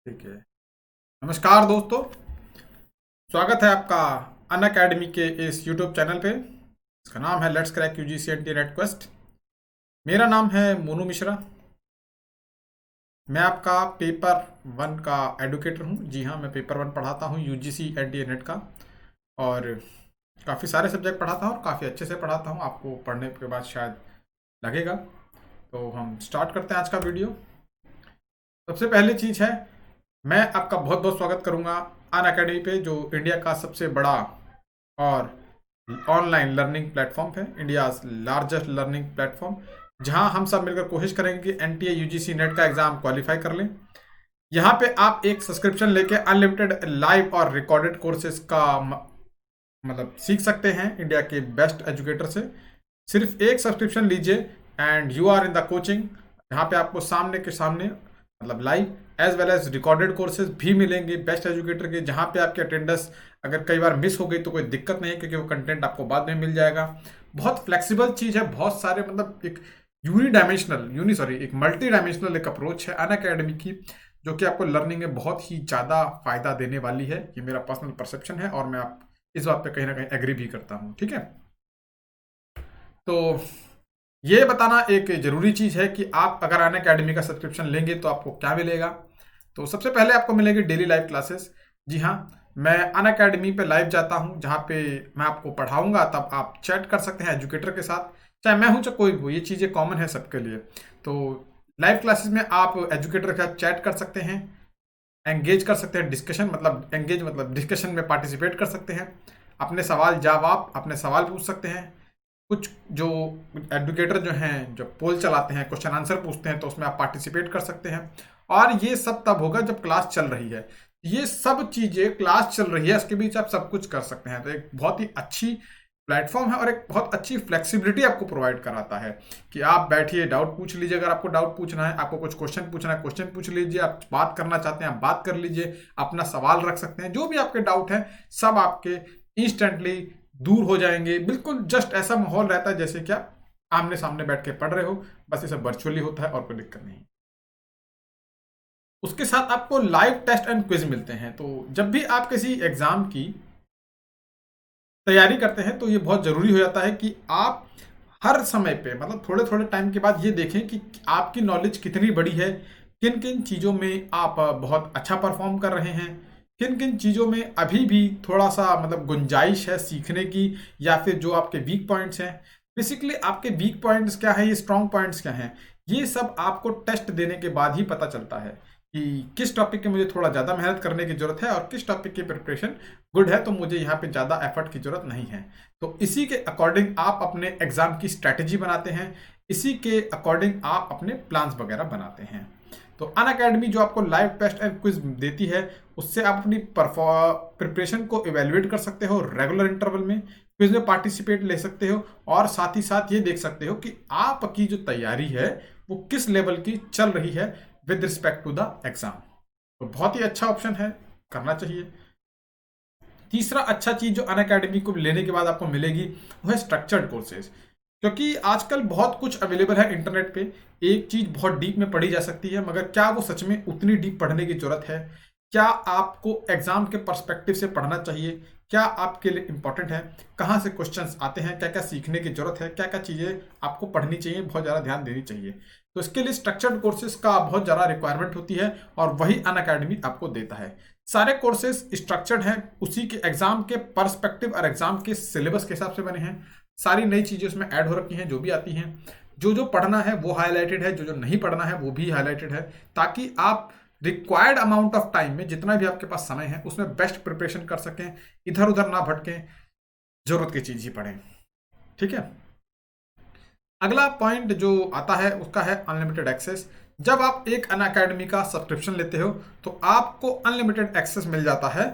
ठीक है। नमस्कार दोस्तों, स्वागत है आपका अनअकैडमी के इस यूट्यूब चैनल पे। इसका नाम है let's crack UGC anti net quest. मेरा नाम है मोनू मिश्रा। मैं आपका पेपर वन का एडुकेटर हूँ। जी हाँ, मैं पेपर वन पढ़ाता हूँ यूजीसी एंटी नेट का। और काफ़ी सारे सब्जेक्ट पढ़ाता हूँ और काफ़ी अच्छे से पढ़ाता हूँ। आपको पढ़ने के बाद शायद लगेगा। तो हम स्टार्ट करते हैं आज का वीडियो। सबसे पहली चीज़ है, मैं आपका बहुत बहुत स्वागत करूंगा अन अकेडमी पे, जो इंडिया का सबसे बड़ा और ऑनलाइन लर्निंग प्लेटफॉर्म है, इंडिया लार्जेस्ट लर्निंग प्लेटफॉर्म, जहां हम सब मिलकर कोशिश करेंगे कि एनटीए यूजीसी नेट का एग्जाम क्वालिफाई कर लें। यहाँ पे आप एक सब्सक्रिप्शन लेके अनलिमिटेड लाइव और रिकॉर्डेड कोर्सेज का मतलब सीख सकते हैं इंडिया के बेस्ट एजुकेटर से। सिर्फ एक सब्सक्रिप्शन लीजिए and you are in the coaching. यहाँ पे आपको सामने के सामने मतलब live as well as recorded courses भी मिलेंगे बेस्ट एजुकेटर के, जहाँ पे आपकी अटेंडेंस अगर कई बार मिस हो गई तो कोई दिक्कत नहीं है, क्योंकि वो कंटेंट आपको बाद में मिल जाएगा। बहुत फ्लेक्सिबल चीज़ है, बहुत सारे मतलब एक एक मल्टी डायमेंशनल एक अप्रोच है अन अकेडमी की, जो कि आपको लर्निंग में बहुत ही ज़्यादा फायदा देने वाली है। ये मेरा पर्सनल परसेप्शन है और मैं आप इस बात पे कहीं ना कहीं एग्री भी करता हूँ। ठीक है, तो ये बताना एक जरूरी चीज़ है कि आप अगर अन अकेडमी का सब्सक्रिप्शन लेंगे तो आपको क्या मिलेगा। तो सबसे पहले आपको मिलेगी डेली लाइव क्लासेस। जी हाँ, मैं अन अकेडमी पे लाइव जाता हूँ, जहाँ पे मैं आपको पढ़ाऊंगा, तब आप चैट कर सकते हैं एजुकेटर के साथ, चाहे मैं हूँ चाहे कोई भी हो। ये चीज़ें कॉमन है सबके लिए। तो लाइव क्लासेस में आप एजुकेटर के साथ चैट कर सकते हैं, एंगेज कर सकते हैं, डिस्कशन मतलब एंगेज मतलब डिस्कशन में पार्टिसिपेट कर सकते हैं, अपने सवाल पूछ सकते हैं। कुछ जो एडुकेटर जो हैं, जो पोल चलाते हैं, क्वेश्चन आंसर पूछते हैं, तो उसमें आप पार्टिसिपेट कर सकते हैं। और ये सब तब होगा जब क्लास चल रही है। ये सब चीज़ें क्लास चल रही है, इसके बीच आप सब कुछ कर सकते हैं। तो एक बहुत ही अच्छी प्लेटफॉर्म है और एक बहुत अच्छी फ्लेक्सिबिलिटी आपको प्रोवाइड कराता है कि आप बैठिए, डाउट पूछ लीजिए। अगर आपको डाउट पूछना है, आपको कुछ क्वेश्चन पूछना है, क्वेश्चन पूछ लीजिए। आप बात करना चाहते हैं, आप बात कर लीजिए, अपना सवाल रख सकते हैं। जो भी आपके डाउट है सब आपके इंस्टेंटली दूर हो जाएंगे। बिल्कुल जस्ट ऐसा माहौल रहता है जैसे क्या आमने सामने बैठ के पढ़ रहे हो, बस ये सब वर्चुअली होता है और कोई दिक्कत नहीं। उसके साथ आपको लाइव टेस्ट एंड क्विज मिलते हैं। तो जब भी आप किसी एग्जाम की तैयारी करते हैं तो ये बहुत ज़रूरी हो जाता है कि आप हर समय पे मतलब थोड़े थोड़े टाइम के बाद ये देखें कि आपकी नॉलेज कितनी बड़ी है, किन किन चीज़ों में आप बहुत अच्छा परफॉर्म कर रहे हैं, किन किन चीज़ों में अभी भी थोड़ा सा मतलब गुंजाइश है सीखने की, या फिर जो आपके वीक पॉइंट्स हैं। बेसिकली आपके वीक पॉइंट्स क्या है, ये स्ट्रॉन्ग पॉइंट्स क्या हैं, ये सब आपको टेस्ट देने के बाद ही पता चलता है कि किस टॉपिक की मुझे थोड़ा ज़्यादा मेहनत करने की ज़रूरत है और किस टॉपिक की प्रिपरेशन गुड है, तो मुझे यहाँ पे ज़्यादा एफर्ट की ज़रूरत नहीं है। तो इसी के अकॉर्डिंग आप अपने एग्ज़ाम की स्ट्रैटेजी बनाते हैं, इसी के अकॉर्डिंग आप अपने प्लान्स वगैरह बनाते हैं। तो अन अकेडमी जो आपको लाइव टेस्ट एंड क्विज देती है, उससे आप अपनी प्रिपरेशन को इवेल्युएट कर सकते हो रेगुलर इंटरवल में, क्विज में पार्टिसिपेट ले सकते हो, और साथ ही साथ ये देख सकते हो कि आपकी जो तैयारी है वो किस लेवल की चल रही है with respect to the exam. तो बहुत ही अच्छा ऑप्शन है, करना चाहिए। तीसरा अच्छा चीज़ जो अन अकेडमी को लेने के बाद आपको मिलेगी वो है स्ट्रक्चर्ड कोर्सेज। क्योंकि आजकल बहुत कुछ अवेलेबल है इंटरनेट पे, एक चीज़ बहुत डीप में पढ़ी जा सकती है, मगर क्या वो सच में उतनी डीप पढ़ने की ज़रूरत है? क्या आपको एग्ज़ाम के पर्सपेक्टिव से पढ़ना चाहिए? क्या आपके लिए इंपॉर्टेंट है? कहाँ से क्वेश्चंस आते हैं? क्या क्या सीखने की ज़रूरत है? क्या क्या चीज़ें आपको पढ़नी चाहिए, बहुत ज़्यादा ध्यान देनी चाहिए? तो इसके लिए स्ट्रक्चर्ड कोर्सेज का बहुत ज़्यादा रिक्वायरमेंट होती है और वही अन अकेडमी आपको देता है। सारे कोर्सेज स्ट्रक्चर्ड हैं, उसी के एग्जाम के पर्सपेक्टिव और एग्जाम के सिलेबस के हिसाब से बने हैं। सारी नई चीज़ें उसमें ऐड हो रखी हैं जो भी आती हैं। जो जो पढ़ना है वो हाईलाइटेड है, जो जो नहीं पढ़ना है वो भी हाईलाइटेड है, ताकि आप रिक्वायर्ड अमाउंट ऑफ टाइम में जितना भी आपके पास समय है उसमें बेस्ट प्रिपरेशन कर सकें, इधर उधर ना भटकें, जरूरत की चीज़ ही पढ़ें। ठीक है, अगला पॉइंट जो आता है उसका है अनलिमिटेड एक्सेस। जब आप एक अन अकेडमी का सब्सक्रिप्शन लेते हो तो आपको अनलिमिटेड एक्सेस मिल जाता है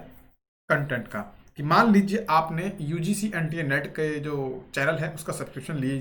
कंटेंट का। कि मान लीजिए आपने यूजीसी एनटीए नेट के जो चैनल है उसका सब्सक्रिप्शन ले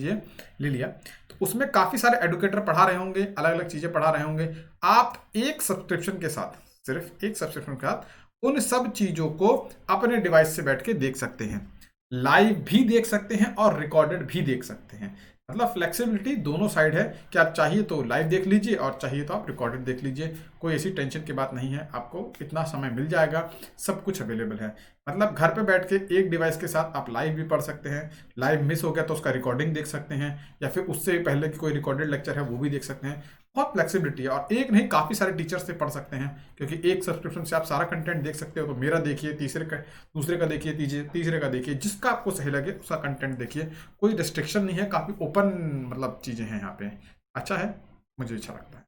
लिया, तो उसमें काफ़ी सारे एडुकेटर पढ़ा रहे होंगे, अलग अलग चीज़ें पढ़ा रहे होंगे। आप एक सब्सक्रिप्शन के साथ, सिर्फ एक सब्सक्रिप्शन के साथ उन सब चीज़ों को अपने डिवाइस से बैठ के देख सकते हैं, लाइव भी देख सकते हैं और रिकॉर्डेड भी देख सकते हैं। मतलब फ्लेक्सिबिलिटी दोनों साइड है कि आप चाहिए तो लाइव देख लीजिए और चाहिए तो आप रिकॉर्डेड देख लीजिए। कोई ऐसी टेंशन की बात नहीं है, आपको इतना समय मिल जाएगा, सब कुछ अवेलेबल है। मतलब घर पे बैठ के एक डिवाइस के साथ आप लाइव भी पढ़ सकते हैं, लाइव मिस हो गया तो उसका रिकॉर्डिंग देख सकते हैं, या फिर उससे पहले की कोई रिकॉर्डेड लेक्चर है वो भी देख सकते हैं। बहुत फ्लेक्सिबिलिटी है, और एक नहीं काफ़ी सारे टीचर से पढ़ सकते हैं, क्योंकि एक सब्सक्रिप्शन से आप सारा कंटेंट देख सकते हो। तो मेरा देखिए, तीसरे का दूसरे का देखिए, तीसरे का देखिए, जिसका आपको सही लगे उसका कंटेंट देखिए। कोई रिस्ट्रिक्शन नहीं है, काफ़ी ओपन मतलब चीज़ें हैं यहाँ पे। अच्छा है, मुझे अच्छा लगता है।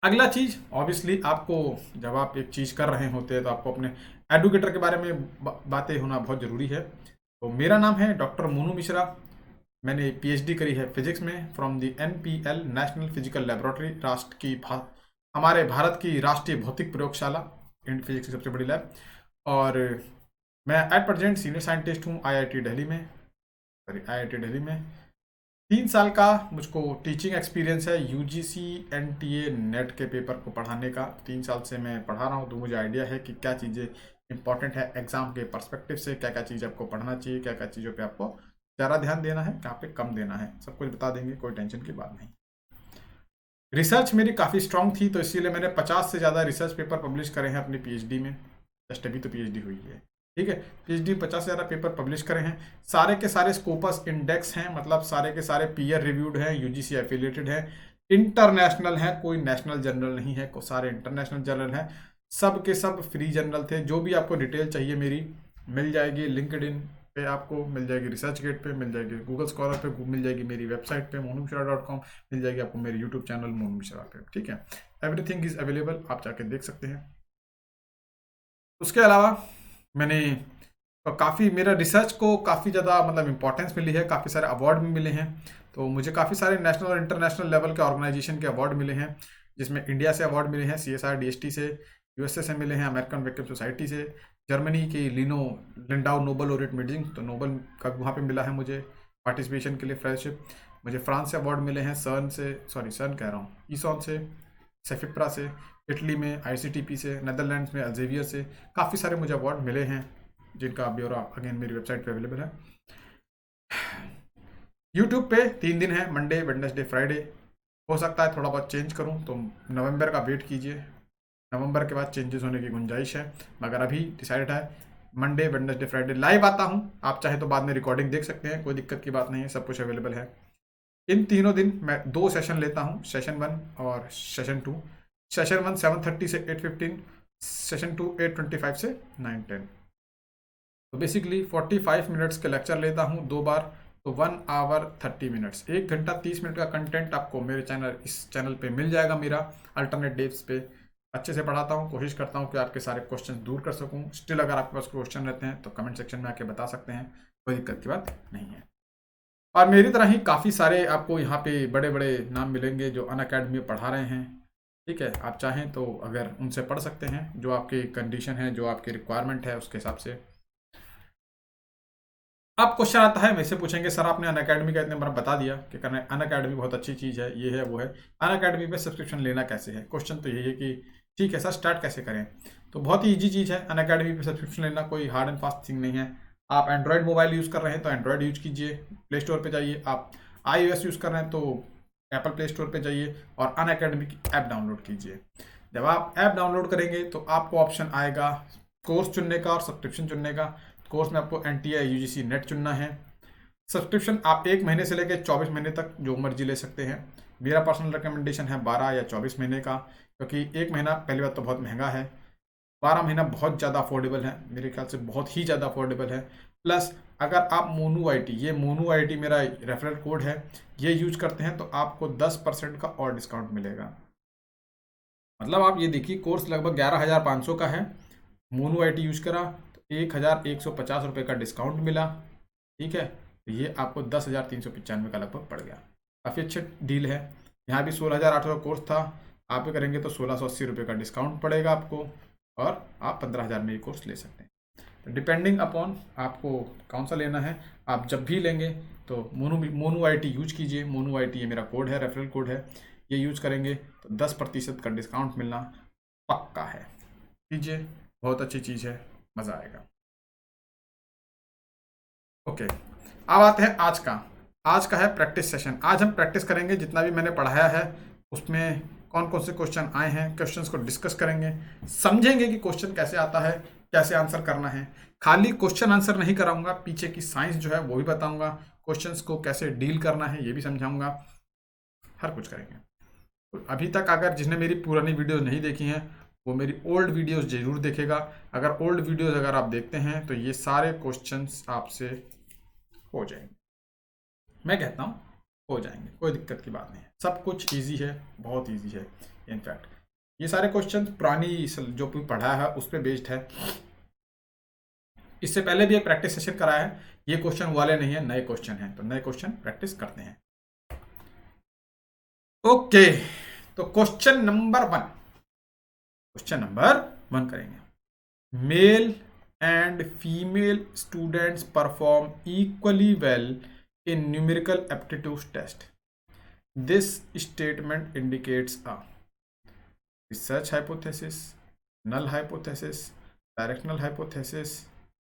अगला चीज़ ऑब्वियसली आपको, जब आप एक चीज़ कर रहे होते हैं तो आपको अपने एडुकेटर के बारे में बातें होना बहुत ज़रूरी है। तो मेरा नाम है डॉक्टर मोनू मिश्रा। मैंने पीएचडी करी है फिजिक्स में from the NPL national physical laboratory, हमारे भारत की राष्ट्रीय भौतिक प्रयोगशाला, इंड फिजिक्स की सबसे बड़ी लैब। और मैं एट प्रेजेंट सीनियर साइंटिस्ट हूँ आईआईटी दिल्ली में, सॉरी आईआईटी दिल्ली में। 3 साल का मुझको टीचिंग एक्सपीरियंस है यूजीसी एनटीए नेट के पेपर को पढ़ाने का। 3 साल से मैं पढ़ा रहा हूँ, तो मुझे आइडिया है कि क्या चीज़ें इंपॉर्टेंट है एग्जाम के पर्सपेक्टिव से, क्या क्या चीज़ आपको पढ़ना चाहिए, क्या क्या चीज़ों पे आपको ज़्यादा ध्यान देना है, कहाँ पे कम देना है, सब कुछ बता देंगे, कोई टेंशन की बात नहीं। रिसर्च मेरी काफ़ी स्ट्रांग थी, तो इसीलिए मैंने 50 से ज़्यादा रिसर्च पेपर पब्लिश करे हैं अपनी पीएचडी में। जस्ट अभी तो पीएचडी हुई है, ठीक है। पीएचडी 50 से ज़्यादा पेपर पब्लिश करे हैं, सारे के सारे स्कोपस इंडेक्स हैं, मतलब सारे के सारे पीयर रिव्यूड हैं, यूजीसी एफिलिएटेड है, इंटरनेशनल है, कोई नेशनल जर्नल नहीं है, को सारे इंटरनेशनल जर्नल हैं। सब के सब फ्री जर्नल थे। जो भी आपको डिटेल चाहिए मेरी मिल जाएगी, लिंक्डइन पे आपको मिल जाएगी, रिसर्च गेट पे मिल जाएगी, गूगल स्कॉलर पे मिल जाएगी, मेरी वेबसाइट पे monumisra.com मिल जाएगी आपको, मेरे यूट्यूब चैनल मोनू मिश्रा पे, ठीक है। एवरीथिंग इज अवेलेबल, आप जाके देख सकते हैं। उसके अलावा मैंने काफ़ी, मेरा रिसर्च को काफ़ी ज़्यादा मतलब इंपॉर्टेंस मिली है, काफ़ी सारे अवार्ड भी मिले हैं। तो मुझे काफ़ी सारे नेशनल और इंटरनेशनल लेवल के ऑर्गेनाइजेशन के अवार्ड मिले हैं, जिसमें इंडिया से अवार्ड मिले हैं, CSR DST से, यूएसए से मिले हैं, अमेरिकन वैक्यूम सोसाइटी से, जर्मनी की लिंडाउ नोबल लोरेट मीटिंग, तो नोबल का वहाँ पे मिला है मुझे पार्टिसिपेशन के लिए, फेलोशिप। मुझे फ्रांस से अवार्ड मिले हैं, सर्न से, सॉरी सर्न कह रहा हूँ, ईसॉन से, सेफिप्रा से, इटली में ICTP से, नेदरलैंड्स में अल्जेवियर से। काफ़ी सारे मुझे अवार्ड मिले हैं, जिनका ब्यौरा अगेन मेरी वेबसाइट पे अवेलेबल है। यूट्यूब पे 3 दिन है, मंडे वेडनेसडे फ्राइडे। हो सकता है थोड़ा बहुत चेंज करूं, तो नवंबर का वेट कीजिए, नवंबर के बाद चेंजेस होने की गुंजाइश है, मगर अभी डिसाइडेड है मंडे वेडनेसडे फ्राइडे लाइव आता हूं। आप चाहे तो बाद में रिकॉर्डिंग देख सकते हैं, कोई दिक्कत की बात नहीं है, सब कुछ अवेलेबल है। इन तीनों दिन मैं 2 सेशन लेता हूँ, सेशन 1 और सेशन 2। सेशन 1 7:30 से 8:15, सेशन 2 8:25 से 9:10। तो बेसिकली 45 मिनट्स के लेक्चर लेता हूँ 2 बार, तो 1 आवर 30 मिनट्स, 1 घंटा 30 मिनट का कंटेंट आपको मेरे इस चैनल पे मिल जाएगा मेरा अल्टरनेट डेज पे। अच्छे से पढ़ाता हूँ, कोशिश करता हूँ कि आपके सारे क्वेश्चन दूर कर सकूँ। स्टिल अगर आपके पास क्वेश्चन रहते हैं तो कमेंट सेक्शन में आके बता सकते हैं, कोई दिक्कत की बात नहीं है। और मेरी तरह ही काफ़ी सारे आपको यहाँ पे बड़े बड़े नाम मिलेंगे जो अनअकैडमी में पढ़ा रहे हैं, ठीक है। आप चाहें तो अगर उनसे पढ़ सकते हैं, जो आपकी कंडीशन है, जो आपकी रिक्वायरमेंट है उसके हिसाब से। अब क्वेश्चन आता है, वैसे पूछेंगे सर आपने अनअकैडमी का इतने बार बता दिया कि करना अनअकैडमी बहुत अच्छी चीज़ है, ये है वो है, अनअकैडमी पे सब्सक्रिप्शन लेना कैसे है। क्वेश्चन तो यही है कि ठीक है सर स्टार्ट कैसे करें। तो बहुत ही ईजी चीज़ है, अनअकैडमी पे सब्सक्रिप्शन लेना कोई हार्ड एंड फास्ट थिंग नहीं है। आप एंड्रॉयड मोबाइल यूज़ कर रहे हैं तो एंड्रॉयड यूज कीजिए, प्ले स्टोर पर जाइए। आप iOS यूज़ कर रहे हैं तो एप्पल प्ले स्टोर पर जाइए और अनअकैडमी की ऐप डाउनलोड कीजिए। जब आप ऐप डाउनलोड करेंगे तो आपको ऑप्शन आएगा कोर्स चुनने का और सब्सक्रिप्शन चुनने का। कोर्स में आपको NTI UGC नेट चुनना है। सब्सक्रिप्शन आप 1 महीने से लेकर 24 महीने तक जो मर्जी ले सकते हैं। मेरा पर्सनल रिकमेंडेशन है 12 या 24 महीने का, क्योंकि 1 महीना पहली बात तो बहुत महंगा है, 12 महीना बहुत ज़्यादा अफोर्डेबल है, मेरे ख्याल से बहुत ही ज़्यादा अफोर्डेबल है। प्लस अगर आप मोनू IT, ये मोनू IT मेरा रेफरल कोड है, ये यूज करते हैं तो आपको 10% का और डिस्काउंट मिलेगा। मतलब आप ये देखिए कोर्स लगभग 11,500 का है, मोनू IT यूज करा तो 1,150 रुपये का डिस्काउंट मिला, ठीक है। तो ये आपको 10,395 का लगभग पड़ गया, काफ़ी अच्छी डील है। यहाँ भी 16,800 का कोर्स था, आप भी करेंगे तो 1,680 रुपये का डिस्काउंट पड़ेगा आपको, और आप 15,000 में ये कोर्स ले सकते हैं। तो डिपेंडिंग अपॉन आपको कौन सा लेना है, आप जब भी लेंगे तो मोनू IT यूज कीजिए। मोनू IT ये मेरा कोड है, रेफरल कोड है, ये यूज करेंगे तो 10% का डिस्काउंट मिलना पक्का है। कीजिए, बहुत अच्छी चीज़ है, मज़ा आएगा। ओके, अब आते हैं आज का है प्रैक्टिस सेशन। आज हम प्रैक्टिस करेंगे जितना भी मैंने पढ़ाया है उसमें कौन कौन से क्वेश्चन आए हैं, क्वेश्चंस को डिस्कस करेंगे, समझेंगे कि क्वेश्चन कैसे आता है, कैसे आंसर करना है। खाली क्वेश्चन आंसर नहीं कराऊंगा, पीछे की साइंस जो है वो भी बताऊंगा, क्वेश्चंस को कैसे डील करना है ये भी समझाऊंगा, हर कुछ करेंगे। तो अभी तक अगर जिसने मेरी पुरानी वीडियोस नहीं देखी हैं वो मेरी ओल्ड वीडियोस जरूर देखेगा। अगर ओल्ड वीडियोस अगर आप देखते हैं तो ये सारे क्वेश्चंस आपसे हो जाएंगे। मैं कहता हूँ हो जाएंगे, कोई दिक्कत की बात नहीं है, सब कुछ इजी है, बहुत इजी है। इनफैक्ट ये सारे क्वेश्चन पुरानी जो भी पढ़ा है उस पर बेस्ड है। इससे पहले भी एक प्रैक्टिस सेशन कराया है, ये क्वेश्चन वाले नहीं है, नए क्वेश्चन हैं, तो नए क्वेश्चन प्रैक्टिस करते हैं। ओके, तो क्वेश्चन नंबर वन करेंगे। Mail and female students perform equally well in numerical aptitude test. This statement indicates a research hypothesis, null hypothesis, directional hypothesis,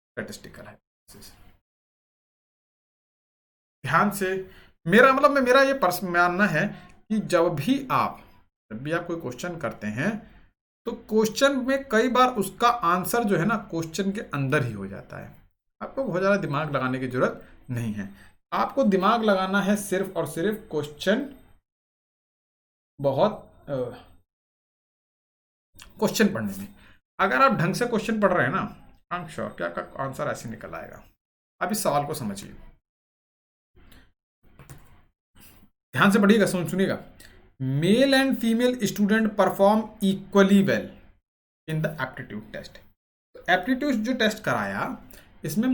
statistical hypothesis. ध्यान से मेरा मतलब मेरा ये मानना है कि जब भी आप कोई क्वेश्चन करते हैं तो क्वेश्चन में कई बार उसका आंसर जो है ना क्वेश्चन के अंदर ही हो जाता है। आपको बहुत ज़्यादा दिमाग लगाने की जरूरत नहीं है। आपको दिमाग लगाना है सिर्फ और सिर्फ क्वेश्चन क्वेश्चन पढ़ने में। अगर आप ढंग से क्वेश्चन पढ़ रहे हैं ना, आई एम श्योर क्या का आंसर ऐसे निकल आएगा। अब इस सवाल को समझिए, ध्यान से पढ़िएगा, सुनिएगा। Male and female student perform equally well in the aptitude test. तो एप्टीट्यूड जो टेस्ट कराया इसमें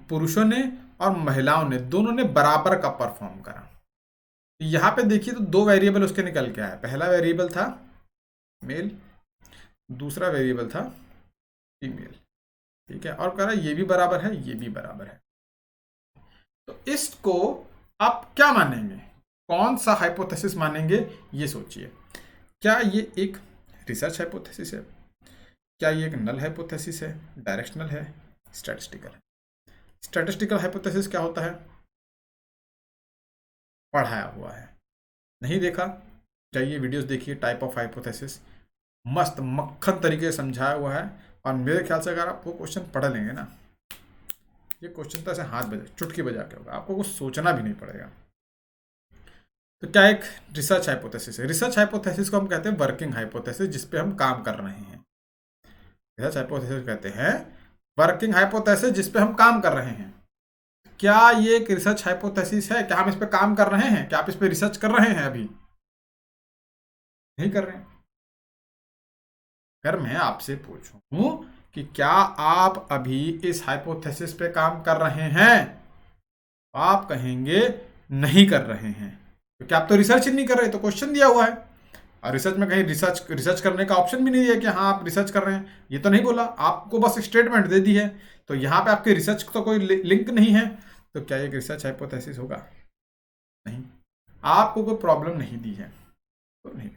पुरुषों ने और महिलाओं ने दोनों ने बराबर का परफॉर्म करा। यहां पे देखिए तो दो वेरिएबल उसके निकल के आया। पहला वेरिएबल था मेल, दूसरा वेरिएबल था फीमेल, ठीक है, और कह रहा ये भी बराबर है, ये भी बराबर है। तो इसको आप क्या मानेंगे, कौन सा हाइपोथेसिस मानेंगे, ये सोचिए। क्या ये एक रिसर्च हाइपोथेसिस है, क्या ये एक नल हाइपोथेसिस है, डायरेक्शनल है, स्टैटिस्टिकल है। स्टैटिस्टिकल हाइपोथेसिस क्या होता है, पढ़ाया हुआ है, नहीं देखा जाइए वीडियोस देखिए, टाइप ऑफ हाइपोथेसिस मस्त मक्खन तरीके से समझाया हुआ है। और मेरे ख्याल से अगर आप वो क्वेश्चन पढ़ लेंगे ना, ये क्वेश्चन तो ऐसे हाथ बजा चुटकी बजा के होगा, आपको कुछ सोचना भी नहीं पड़ेगा। तो क्या एक रिसर्च हाइपोथेसिस है। रिसर्च हाइपोथेसिस को हम कहते हैं वर्किंग हाइपोथेसिस, जिसपे हम काम कर रहे हैं। रिसर्च हाइपोथेसिस कहते हैं वर्किंग हाइपोथेसिस जिस पे हम काम कर रहे हैं। क्या ये एक रिसर्च हाइपोथेसिस है, क्या हम इस पे काम कर रहे हैं, क्या आप इस पे रिसर्च कर रहे हैं, अभी नहीं कर रहे हैं। अगर मैं आपसे पूछूं कि क्या आप अभी इस हाइपोथेसिस पे काम कर रहे हैं, आप कहेंगे नहीं कर रहे हैं, क्योंकि आप तो रिसर्च ही नहीं कर रहे। तो क्वेश्चन दिया हुआ है और रिसर्च में कहीं रिसर्च करने का ऑप्शन भी नहीं दिया कि हाँ आप रिसर्च कर रहे हैं, ये तो नहीं बोला, आपको बस स्टेटमेंट दे दी है। तो यहाँ पे आपके रिसर्च तो कोई लिंक नहीं है, तो क्या एक रिसर्च हाइपोथेसिस होगा, नहीं। आपको कोई प्रॉब्लम नहीं दी है तो नहीं।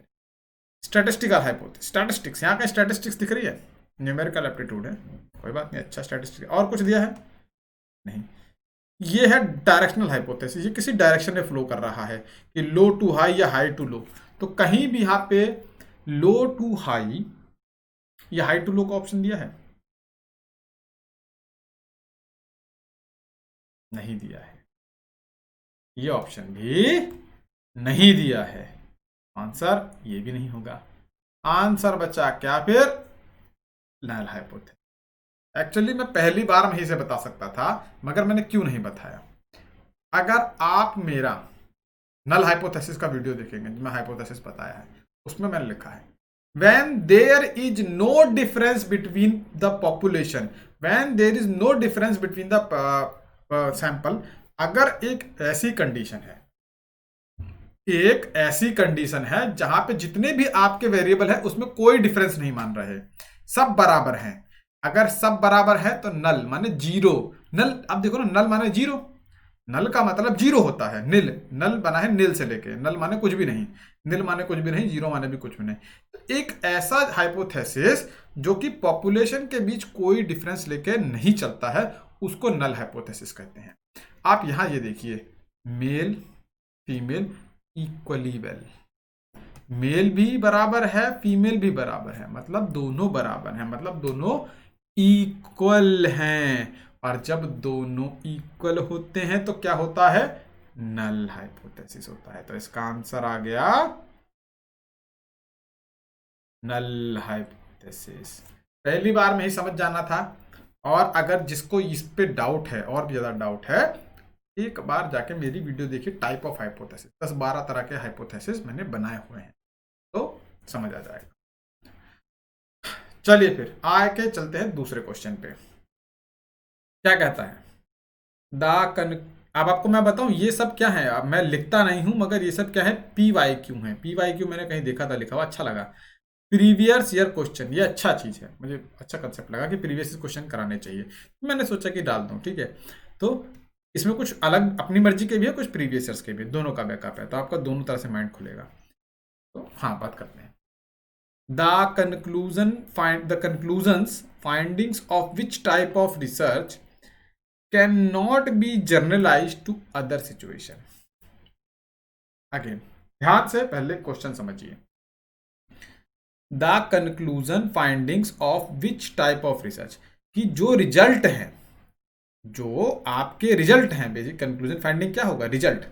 स्टैटिस्टिकल हाइपोथेसिस, स्टैटिस्टिक्स, यहाँ का स्टैटिस्टिक्स दिख रही है, न्यूमेरिकल एप्टीट्यूड है, कोई बात नहीं, अच्छा स्टैटिस्टिक्स। और कुछ दिया है नहीं। ये है डायरेक्शनल हाइपोथेसिस, ये किसी डायरेक्शन में फ्लो कर रहा है कि लो टू हाई या हाई टू लो। तो कहीं भी यहां पे लो टू हाई या हाई टू लो का ऑप्शन दिया है, नहीं दिया है, ये ऑप्शन भी नहीं दिया है। आंसर ये भी नहीं होगा। आंसर बचा क्या फिर, नल हाइपोथेसिस। एक्चुअली मैं पहली बार में ही से बता सकता था, मगर मैंने क्यों नहीं बताया। अगर आप मेरा नल हाइपोथेसिस का वीडियो देखेंगे जिसमें हाइपोथेसिस बताया है, उसमें मैंने लिखा है when there is no difference between the population, when there is no difference between the sample, अगर एक ऐसी कंडीशन है, एक ऐसी कंडीशन है जहां पे जितने भी आपके वेरिएबल है उसमें कोई डिफरेंस नहीं मान रहे, सब बराबर हैं। अगर सब बराबर है तो नल माने जीरो। नल अब देखो ना, नल माने जीरो, नल का मतलब जीरो होता है, नील, नल बना है नील से लेके, नल माने कुछ भी नहीं, नील माने कुछ भी नहीं, जीरो माने भी कुछ भी नहीं। तो एक ऐसा हाइपोथेसिस जो कि पॉपुलेशन के बीच कोई डिफरेंस लेके नहीं चलता है, उसको नल हाइपोथेसिस कहते हैं। आप यहां ये देखिए, male female equally well, male भी बराबर है फीमेल भी बराबर है, मतलब दोनों बराबर हैं, मतलब दोनों इक्वल हैं। और जब दोनों इक्वल होते हैं तो क्या होता है, नल हाइपोथेसिस होता है। तो इसका आंसर आ गया नल हाइपोथेसिस। पहली बार में ही समझ जाना था। और अगर जिसको इस पे डाउट है, और भी ज्यादा डाउट है, एक बार जाके मेरी वीडियो देखिए, टाइप ऑफ हाइपोथेसिस, 10-12 तरह के हाइपोथेसिस मैंने बनाए हुए हैं, तो समझ आ जाएगा। चलिए फिर आके चलते हैं दूसरे क्वेश्चन पे। क्या कहता है, द कन अब आपको मैं बताऊं ये सब क्या है, अब मैं लिखता नहीं हूं मगर ये सब क्या है, पी वाई क्यू है। पी वाई क्यू मैंने कहीं देखा था लिखा हुआ, अच्छा लगा। प्रीवियस ईयर क्वेश्चन, ये अच्छा चीज है, मुझे अच्छा कंसेप्ट लगा कि प्रीवियस क्वेश्चन कराने चाहिए, मैंने सोचा कि डाल दूं, ठीक है। तो इसमें कुछ अलग अपनी मर्जी के भी है, कुछ प्रीवियस ईयर्स के भी, दोनों का बैकअप है, तो आपका दोनों तरह से माइंड खुलेगा। तो हाँ, बात करते हैं। The conclusions findings of which type of research cannot be generalized to other situation। Again ध्यान से पहले क्वेश्चन समझिए। The conclusion findings of which type of research, कि जो रिजल्ट है, जो आपके रिजल्ट हैं, बेसिक कंक्लूजन फाइंडिंग क्या होगा, रिजल्ट,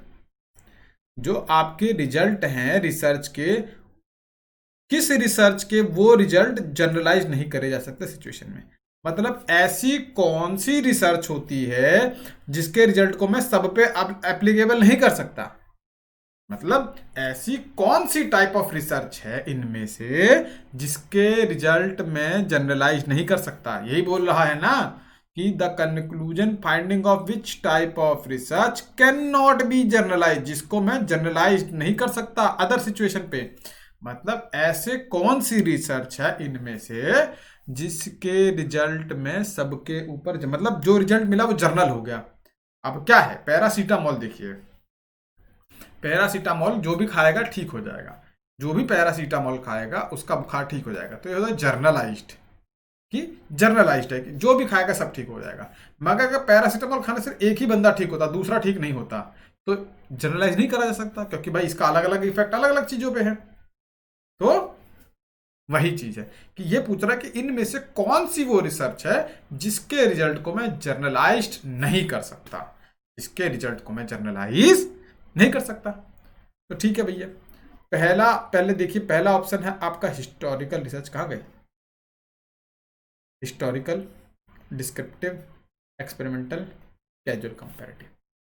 जो आपके रिजल्ट हैं रिसर्च के, किस रिसर्च के वो रिजल्ट जनरलाइज नहीं करे जा सकते सिचुएशन में। मतलब ऐसी कौन सी रिसर्च होती है जिसके रिजल्ट को मैं सब पे एप्लीकेबल नहीं कर सकता, मतलब ऐसी कौन सी टाइप ऑफ रिसर्च है इनमें से जिसके रिजल्ट में जनरलाइज नहीं कर सकता। यही बोल रहा है ना कि the conclusion finding of which type of research can not be generalize, जिसको मैं जनरलाइज नहीं कर सकता अदर सिचुएशन पे। मतलब ऐसे कौन सी रिसर्च है इनमें से जिसके रिजल्ट में सबके ऊपर, मतलब जो रिजल्ट मिला वो जर्नल हो गया। अब क्या है, पैरासीटामोल देखिए, पैरासीटामोल जो भी खाएगा ठीक हो जाएगा, जो भी पैरासीटामोल खाएगा उसका बुखार ठीक हो जाएगा, तो ये होता है जर्नलाइज्ड, कि जर्नलाइज्ड है कि जो भी खाएगा सब ठीक हो जाएगा। मगर अगर पैरासीटामोल खाने से एक ही बंदा ठीक होता, दूसरा ठीक नहीं होता, तो जनरलाइज नहीं करा जा सकता, क्योंकि भाई इसका अलग अलग इफेक्ट अलग अलग चीजों पे है। तो वही चीज है कि ये पूछ रहा है कि इनमें से कौन सी वो रिसर्च है जिसके रिजल्ट को मैं जर्नलाइज्ड नहीं कर सकता, इसके रिजल्ट को मैं जर्नलाइज नहीं कर सकता। तो ठीक है भैया, पहले देखिए, पहला ऑप्शन है आपका हिस्टोरिकल रिसर्च। कहाँ गए, historical, descriptive, experimental, casual comparative.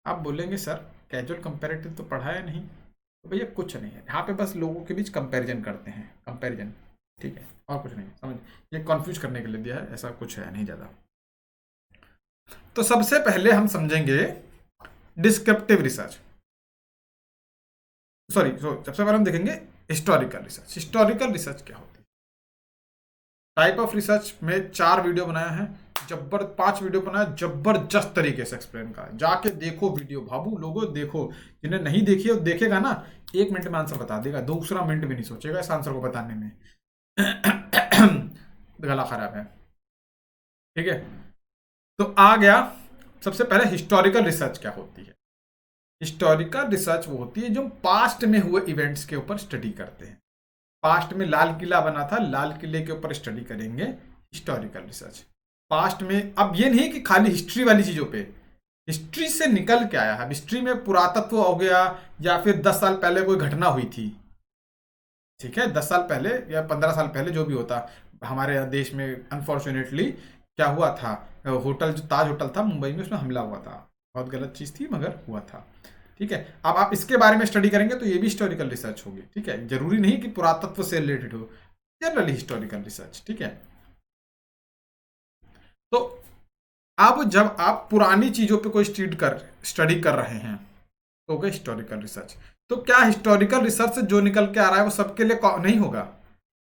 आप बोलेंगे सर कैजुअल कंपैरेटिव तो पढ़ा है नहीं, तो भैया कुछ नहीं है यहाँ पे, बस लोगों के बीच कंपैरिजन करते हैं, कंपैरिजन, ठीक है, और कुछ नहीं, समझ, ये कंफ्यूज करने के लिए दिया है, ऐसा कुछ है नहीं ज़्यादा। तो सबसे पहले हम समझेंगे डिस्क्रिप्टिव रिसर्च, सबसे पहले हम देखेंगे हिस्टोरिकल रिसर्च। हिस्टोरिकल रिसर्च क्या होती है, टाइप ऑफ रिसर्च में 4 वीडियो बनाया है, 5 वीडियो बनाया, जबरदस्त तरीके से एक्सप्लेन करा, जाके देखो वीडियो, भाबू लोगों देखो, जिन्हें नहीं देखी है देखेगा ना, 1 मिनट में आंसर बता देगा, दूसरा मिनट भी नहीं सोचेगा इस आंसर को बताने में। गला खराब है, ठीक है। तो आ गया, सबसे पहले हिस्टोरिकल रिसर्च क्या होती है। हिस्टोरिकल रिसर्च वो होती है जो पास्ट में हुए इवेंट्स के ऊपर स्टडी करते हैं। पास्ट में लाल किला बना था, लाल किले के ऊपर स्टडी करेंगे, हिस्टोरिकल रिसर्च। पास्ट में, अब ये नहीं कि खाली हिस्ट्री वाली चीजों पे, हिस्ट्री से निकल के आया है, हिस्ट्री में पुरातत्व हो गया, या फिर 10 साल पहले कोई घटना हुई थी, ठीक है, 10 साल पहले या 15 साल पहले जो भी होता, हमारे देश में अनफॉर्चुनेटली क्या हुआ था, होटल जो ताज होटल था मुंबई में, उसमें हमला हुआ था, बहुत गलत चीज थी मगर हुआ था, ठीक है। अब आप इसके बारे में स्टडी करेंगे तो ये भी हिस्टोरिकल रिसर्च होगी, ठीक है, जरूरी नहीं कि पुरातत्व से रिलेटेड हो, जनरली हिस्टोरिकल रिसर्च, ठीक है। तो अब जब आप पुरानी चीजों पे कोई स्टडी कर रहे हैं तो होगा हिस्टोरिकल रिसर्च। तो क्या हिस्टोरिकल रिसर्च से जो निकल के आ रहा है वो सबके लिए नहीं होगा,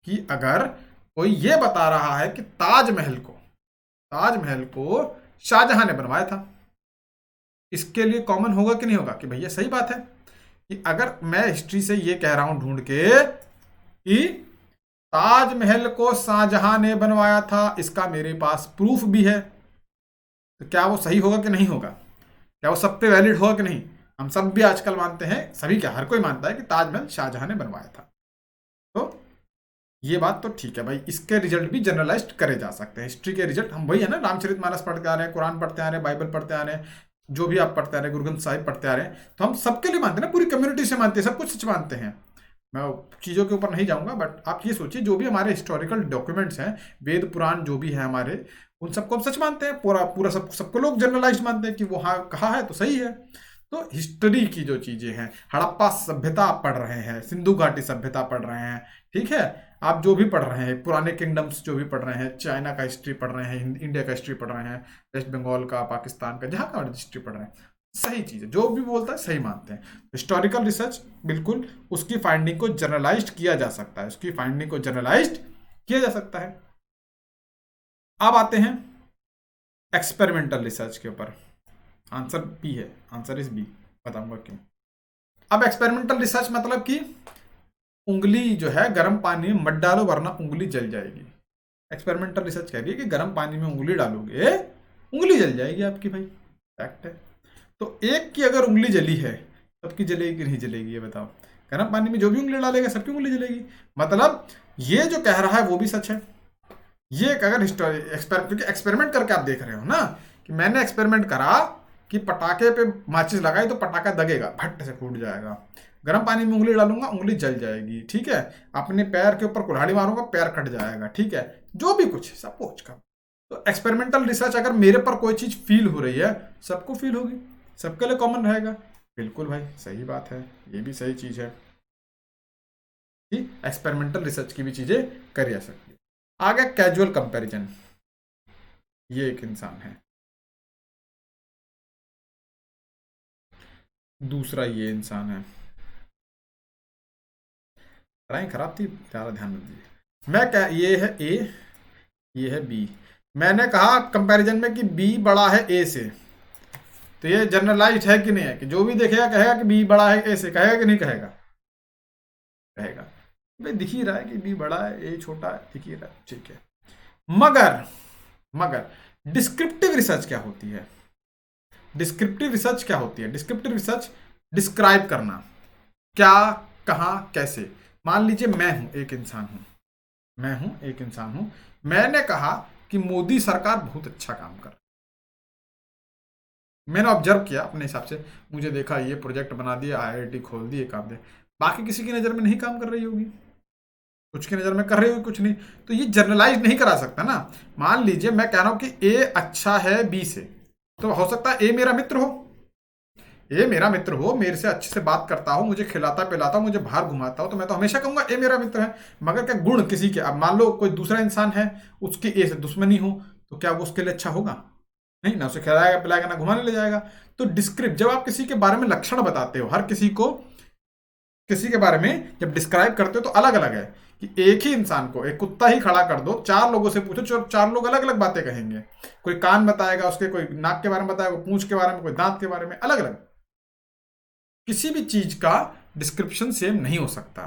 कि अगर कोई ये बता रहा है कि ताजमहल को शाहजहां ने बनवाया था, इसके लिए कॉमन होगा कि नहीं होगा कि भैया सही बात है कि अगर मैं हिस्ट्री से ये कह रहा हूं ढूंढ के कि ताजमहल को शाहजहां ने बनवाया था, इसका मेरे पास प्रूफ भी है, तो क्या वो सही होगा कि नहीं होगा? क्या वो सब पे वैलिड होगा कि नहीं? हम सब भी आजकल मानते हैं, सभी क्या, हर कोई मानता है कि ताजमहल शाहजहां ने बनवाया था। तो ये बात तो ठीक है भाई, इसके रिजल्ट भी जनरलाइज करे जा सकते हैं। हिस्ट्री के रिजल्ट हम वही है ना, रामचरितमानस पढ़ते आ रहे हैं, कुरान पढ़ते आ रहे हैं, बाइबल पढ़ते आ रहे हैं, जो भी आप पढ़ते आ रहे हैं, गुरु ग्रंथ साहिब पढ़ते आ रहे हैं, तो हम सबके लिए मानते हैं ना, पूरी कम्युनिटी से मानते हैं, सब कुछ सच मानते हैं। मैं चीज़ों के ऊपर नहीं जाऊंगा, बट आप ये सोचिए जो भी हमारे हिस्टोरिकल डॉक्यूमेंट्स हैं, वेद पुराण जो भी है हमारे, उन सबको हम सच मानते हैं, पूरा पूरा सबको लोग जनरलाइज मानते हैं कि वो हाँ कहा है तो सही है। तो हिस्ट्री की जो चीज़ें हैं, हड़प्पा सभ्यता आप पढ़ रहे हैं, सिंधु घाटी सभ्यता पढ़ रहे हैं, ठीक है, आप जो भी पढ़ रहे हैं, पुराने किंगडम्स जो भी पढ़ रहे हैं, चाइना का हिस्ट्री पढ़ रहे हैं, इंडिया का हिस्ट्री पढ़ रहे हैं, वेस्ट बंगाल का, पाकिस्तान का, जहाँ का हिस्ट्री पढ़ रहे हैं, सही चीज़ है, जो भी बोलता है सही मानते हैं। हिस्टोरिकल रिसर्च बिल्कुल उसकी फाइंडिंग को जनरलाइज्ड किया जा सकता है, उसकी फाइंडिंग को जनरलाइज्ड किया जा सकता है। अब आते हैं एक्सपेरिमेंटल रिसर्च के ऊपर। आंसर बी है, आंसर इज बी, बताऊंगा क्यों। अब एक्सपेरिमेंटल रिसर्च मतलब कि उंगली जो है गर्म पानी में मत डालो वरना उंगली जल जाएगी। एक्सपेरिमेंटल रिसर्च कह रही है कि गर्म पानी में उंगली डालोगे उंगली जल जाएगी आपकी, भाई फैक्ट है। तो एक की अगर उंगली जली है, सबकी जलेगी कि नहीं जलेगी ये बताओ? गर्म पानी में जो भी उंगली डालेगा सबकी उंगली जलेगी। मतलब ये जो कह रहा है वो भी सच है। ये अगर क्योंकि एक्सपेरिमेंट करके आप देख रहे हो ना, कि मैंने एक्सपेरिमेंट करा कि पटाखे पे माचिस लगाई तो पटाखा दगेगा, भट्ट से फूट जाएगा, गर्म पानी में उंगली डालूंगा उंगली जल जाएगी, ठीक है, अपने पैर के ऊपर कुल्हाड़ी मारूंगा पैर कट जाएगा, ठीक है, जो भी कुछ सपोज का। तो एक्सपेरिमेंटल रिसर्च अगर मेरे पर कोई चीज फील हो रही है, सबको फील होगी, सबके लिए कॉमन रहेगा। बिल्कुल भाई सही बात है, ये भी सही चीज है कि एक्सपेरिमेंटल रिसर्च की भी चीजें करी जा सकती है। आगे कैजुअल कंपैरिजन, ये एक इंसान है, दूसरा ये इंसान है। ड्राइंग खराब थी, ज़्यादा ध्यान मत दीजिए। मैं क्या, ये है ए, ये है बी। मैंने कहा कंपैरिजन में कि बी बड़ा है ए से, तो ये जनरलाइज्ड है कि नहीं है कि जो भी देखेगा कहेगा कि बी बड़ा है ए से, कहेगा कि नहीं कहेगा? कहेगा। भाई दिख ही रहा है कि बी बड़ा है ए छोटा है, दिख ही रहा है, ठीक है। मगर मगर डिस्क्रिप्टिव रिसर्च क्या होती है? डिस्क्रिप्टिव रिसर्च क्या होती है? डिस्क्रिप्टिव रिसर्च डिस्क्राइब करना, क्या, कहाँ, कैसे। मान लीजिए मैं हूं एक इंसान हूं, मैं हूं एक इंसान हूं, मैंने कहा कि मोदी सरकार बहुत अच्छा काम कर, मैंने ऑब्जर्व किया अपने हिसाब से, मुझे देखा ये प्रोजेक्ट बना दिया, आईआईटी खोल दिए, काम दे, बाकी किसी की नज़र में नहीं काम कर रही होगी, कुछ की नज़र में कर रही होगी, कुछ नहीं, तो ये जनरलाइज नहीं करा सकता ना। मान लीजिए मैं कह रहा हूं कि ए अच्छा है बी से, तो हो सकता है ए मेरा मित्र हो, ये मेरा मित्र हो, मेरे से अच्छे से बात करता हो, मुझे खिलाता पिलाता हो, मुझे बाहर घुमाता हो, तो मैं तो हमेशा कहूंगा ए मेरा मित्र है। मगर क्या गुण किसी के, अब मान लो कोई दूसरा इंसान है, उसके ए से दुश्मनी हो, तो क्या वो उसके लिए अच्छा होगा? नहीं ना, उसे खिलाएगा पिलाएगा ना घुमाने ले जाएगा। तो डिस्क्रिप्ट, जब आप किसी के बारे में लक्षण बताते हो, हर किसी को, किसी के बारे में जब डिस्क्राइब करते हो तो अलग अलग है, कि एक ही इंसान को, एक कुत्ता ही खड़ा कर दो, चार लोगों से पूछो, चार लोग अलग अलग बातें कहेंगे, कोई कान बताएगा उसके, कोई नाक के बारे में बताएगा, पूंछ के बारे में, कोई दांत के बारे में, अलग अलग। किसी भी चीज का डिस्क्रिप्शन सेम नहीं हो सकता,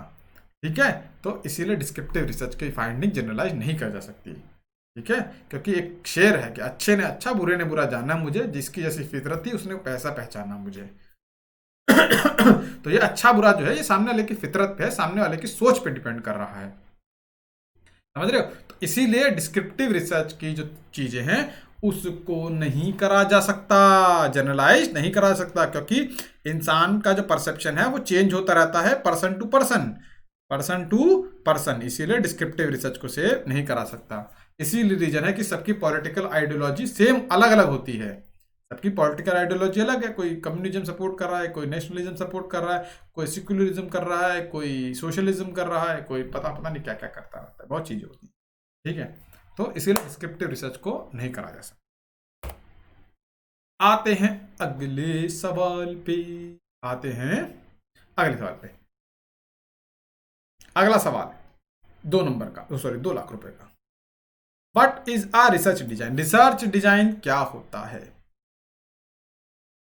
ठीक है। तो इसीलिए डिस्क्रिप्टिव रिसर्च की फाइंडिंग जनरलाइज नहीं कर जा सकती, ठीक है, क्योंकि एक शेर है कि अच्छे ने अच्छा बुरे ने बुरा जाना मुझे, जिसकी जैसी फितरत थी उसने पैसा पहचाना मुझे। तो ये अच्छा बुरा जो है ये सामने वाले की फितरत पे है, सामने वाले की सोच पे डिपेंड कर रहा है, समझ रहे हो? तो इसीलिए डिस्क्रिप्टिव रिसर्च की जो चीजें हैं उसको नहीं करा जा सकता, जनरलाइज नहीं करा सकता, क्योंकि इंसान का जो परसेप्शन है वो चेंज होता रहता है, person to person, person to person, इसीलिए डिस्क्रिप्टिव रिसर्च को से नहीं करा सकता। इसीलिए रीजन है कि सबकी पॉलिटिकल आइडियोलॉजी सेम अलग अलग होती है, सबकी पॉलिटिकल आइडियोलॉजी अलग है, कोई कम्युनिज्म सपोर्ट कर रहा है, कोई नेशनलिज्म सपोर्ट कर रहा है, कोई सेक्युलरिज्म कर रहा है, कोई सोशलिज्म कर रहा है, कोई पता पता नहीं क्या क्या करता रहता है, बहुत चीजें होती हैं, ठीक है। तो इसीलिए डिस्क्रिप्टिव रिसर्च को नहीं करा जा सकता। आते हैं अगले सवाल पे, आते हैं अगले सवाल पे। अगला सवाल 2 नंबर का, सॉरी 2 लाख रुपए का। What is a research design? Research design क्या होता है?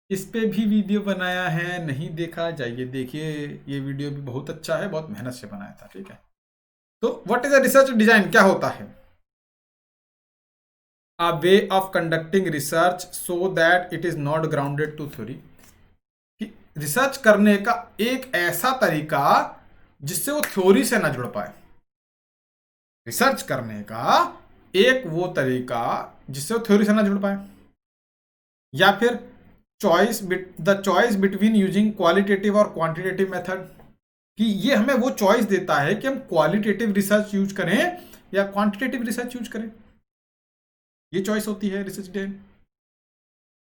इस पे भी वीडियो बनाया है, नहीं देखा जाइए देखिए, ये वीडियो भी बहुत अच्छा है, बहुत मेहनत से बनाया था। ठीक है, तो what is a research design, क्या होता है? A way of conducting research so that it is not grounded to theory, कि रिसर्च करने का एक ऐसा तरीका जिससे वो थ्योरी से ना जुड़ पाए। रिसर्च करने का एक वो तरीका जिससे वो थ्योरी से ना जुड़ पाए, या फिर the choice between using qualitative और क्वांटिटेटिव मेथड, कि ये हमें वो चॉइस देता है कि हम क्वालिटेटिव रिसर्च यूज करें या क्वांटिटेटिव रिसर्च यूज करें। ये चॉइस होती है रिसर्च डिजाइन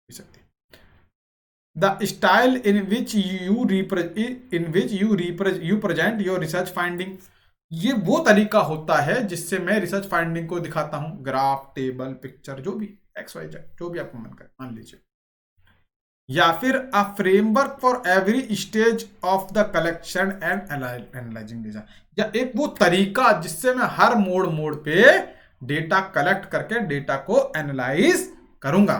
सकती है। The style in which you present your research finding, ये वो तरीका होता है जिससे मैं रिसर्च फाइंडिंग को दिखाता हूं, ग्राफ, टेबल, पिक्चर, जो भी एक्स वाई जेड, जो भी आपको मन करे मान लीजिए। या फिर a framework for every stage of the collection and analysing data, या एक वो तरीका जिससे मैं हर मोड़ मोड़ पे डेटा कलेक्ट करके डेटा को एनालाइज करूंगा,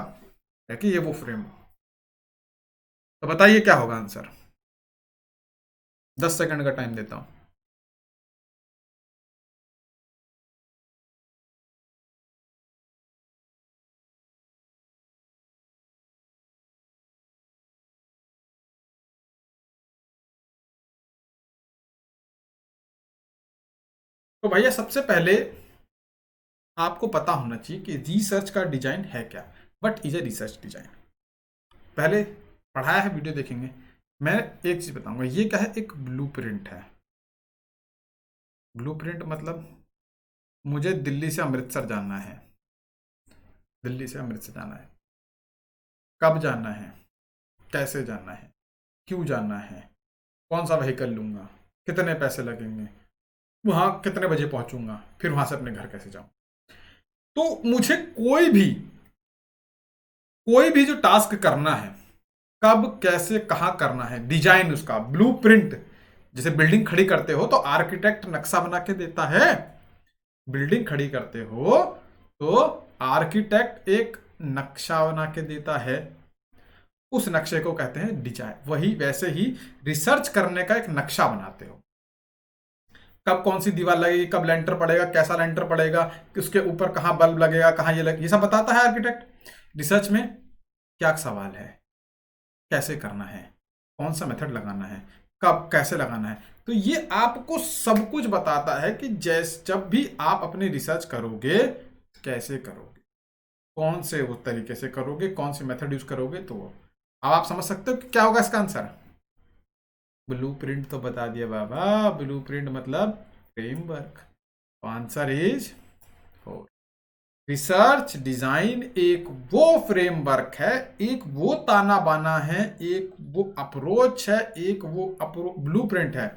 है कि ये वो फ्रेम। तो बताइए क्या होगा आंसर? 10 सेकंड का टाइम देता हूं। तो भैया सबसे पहले आपको पता होना चाहिए कि रिसर्च का डिजाइन है क्या, but is a research design. पहले पढ़ाया है, वीडियो देखेंगे। मैं एक चीज बताऊंगा, ये क्या है, एक ब्लूप्रिंट है। ब्लूप्रिंट मतलब मुझे दिल्ली से अमृतसर जाना है, दिल्ली से अमृतसर जाना है, कब जाना है, कैसे जाना है, क्यों जाना है, कौन सा व्हीकल लूंगा, कितने पैसे लगेंगे, वहां कितने बजे पहुंचूंगा, फिर वहां से अपने घर कैसे जाऊं। तो मुझे कोई भी जो टास्क करना है, कब कैसे कहाँ करना है, डिजाइन उसका ब्लूप्रिंट। जैसे बिल्डिंग खड़ी करते हो तो आर्किटेक्ट नक्शा बना के देता है, बिल्डिंग खड़ी करते हो तो आर्किटेक्ट एक नक्शा बना के देता है, उस नक्शे को कहते हैं डिजाइन। वही वैसे ही रिसर्च करने का एक नक्शा बनाते हो, कब कौन सी दीवार लगेगी, कब लेंटर पड़ेगा, कैसा लेंटर पड़ेगा, उसके ऊपर कहाँ बल्ब लगेगा, कहाँ ये लगे, ये सब बताता है आर्किटेक्ट। रिसर्च में क्या सवाल है, कैसे करना है, कौन सा मेथड लगाना है, कब कैसे लगाना है, तो ये आपको सब कुछ बताता है कि जब भी आप अपनी रिसर्च करोगे कैसे करोगे, कौन से वो तरीके से करोगे, कौन सी मेथड यूज करोगे। तो अब आप समझ सकते हो कि क्या होगा इसका आंसर। ब्लूप्रिंट तो बता दिया बाबा, ब्लूप्रिंट मतलब framework. Answer is 4। Research design एक वो फ्रेमवर्क है, एक वो ताना बाना है, एक वो अप्रोच है, एक वो ब्लूप्रिंट है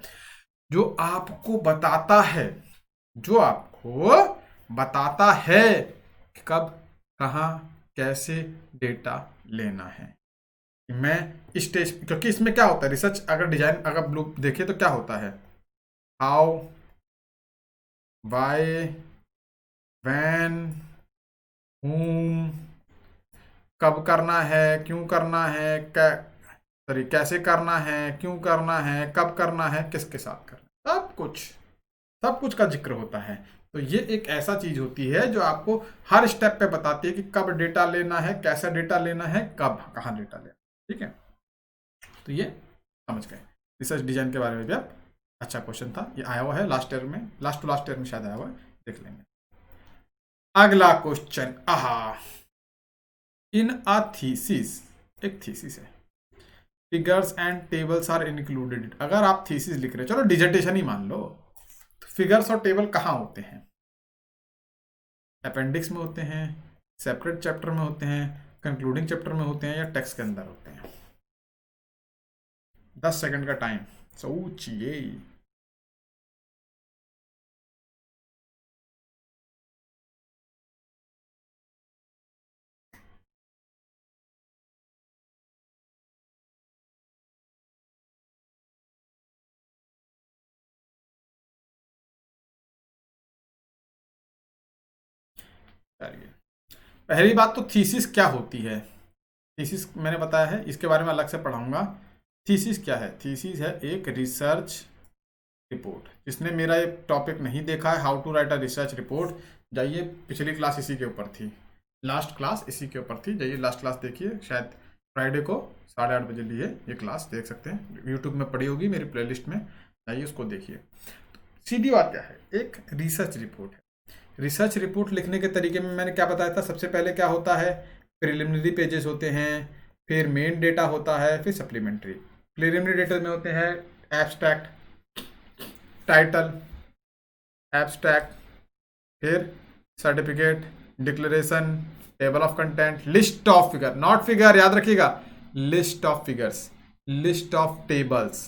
जो आपको बताता है, जो आपको बताता है कि कब, कहाँ, कैसे डेटा लेना है। मैं स्टेज, क्योंकि इसमें क्या होता है, रिसर्च अगर डिजाइन अगर ब्लू देखे तो क्या होता है, हाउ, वाई, व्हेन, whom, कब करना है, क्यों करना है, सॉरी कैसे करना है, क्यों करना है, कब करना है, किसके साथ करना है, सब कुछ का जिक्र होता है। तो ये एक ऐसा चीज होती है जो आपको हर स्टेप पे बताती है कि कब डेटा लेना है, कैसा डेटा लेना है, कब कहाँ डेटा लेना है। ठीक है, तो ये समझ गए रिसर्च डिजाइन के बारे में भी। आप अच्छा क्वेश्चन था, ये आया हुआ है लास्ट ईयर में, लास्ट टू लास्ट ईयर में शायद आया हुआ है, देख लेंगे। अगला क्वेश्चन, आहा, इन अ थीसिस, एक थीसिस है, figures and tables are included. अगर आप थीसिस लिख रहे हो, चलो डिजर्टेशन ही मान लो, तो फिगर्स और टेबल कहाँ होते हैं? अपेंडिक्स में होते हैं, सेपरेट चैप्टर में होते हैं, कंक्लूडिंग चैप्टर में होते हैं, या टेक्स्ट के अंदर होते हैं? 10 सेकंड का टाइम, सोचिए। चलिए, पहली बात तो थीसिस क्या होती है, थीसिस मैंने बताया है, इसके बारे में अलग से पढ़ाऊंगा। थीसिस क्या है? थीसिस है एक रिसर्च रिपोर्ट। जिसने मेरा ये टॉपिक नहीं देखा है, how to write a research report, जाइए, पिछली क्लास इसी के ऊपर थी, लास्ट क्लास इसी के ऊपर थी, जाइए लास्ट क्लास देखिए, शायद फ्राइडे को 8:30 बजे लिए ये क्लास देख सकते हैं, यूट्यूब में पड़ी होगी मेरी प्लेलिस्ट में, जाइए उसको देखिए। सीधी बात क्या है, एक रिसर्च रिपोर्ट है। रिसर्च रिपोर्ट लिखने के तरीके में मैंने क्या बताया था, सबसे पहले क्या होता है, प्रिलिमिनरी पेजेस होते हैं, फिर मेन डेटा होता है, फिर सप्लीमेंट्री। प्रिलिमिनरी डेटा में होते हैं एब्स्ट्रैक्ट, टाइटल, एब्स्ट्रैक्ट, फिर certificate, declaration, table of content, list of figure, not figure, याद रखिएगा, list of figures, list of tables.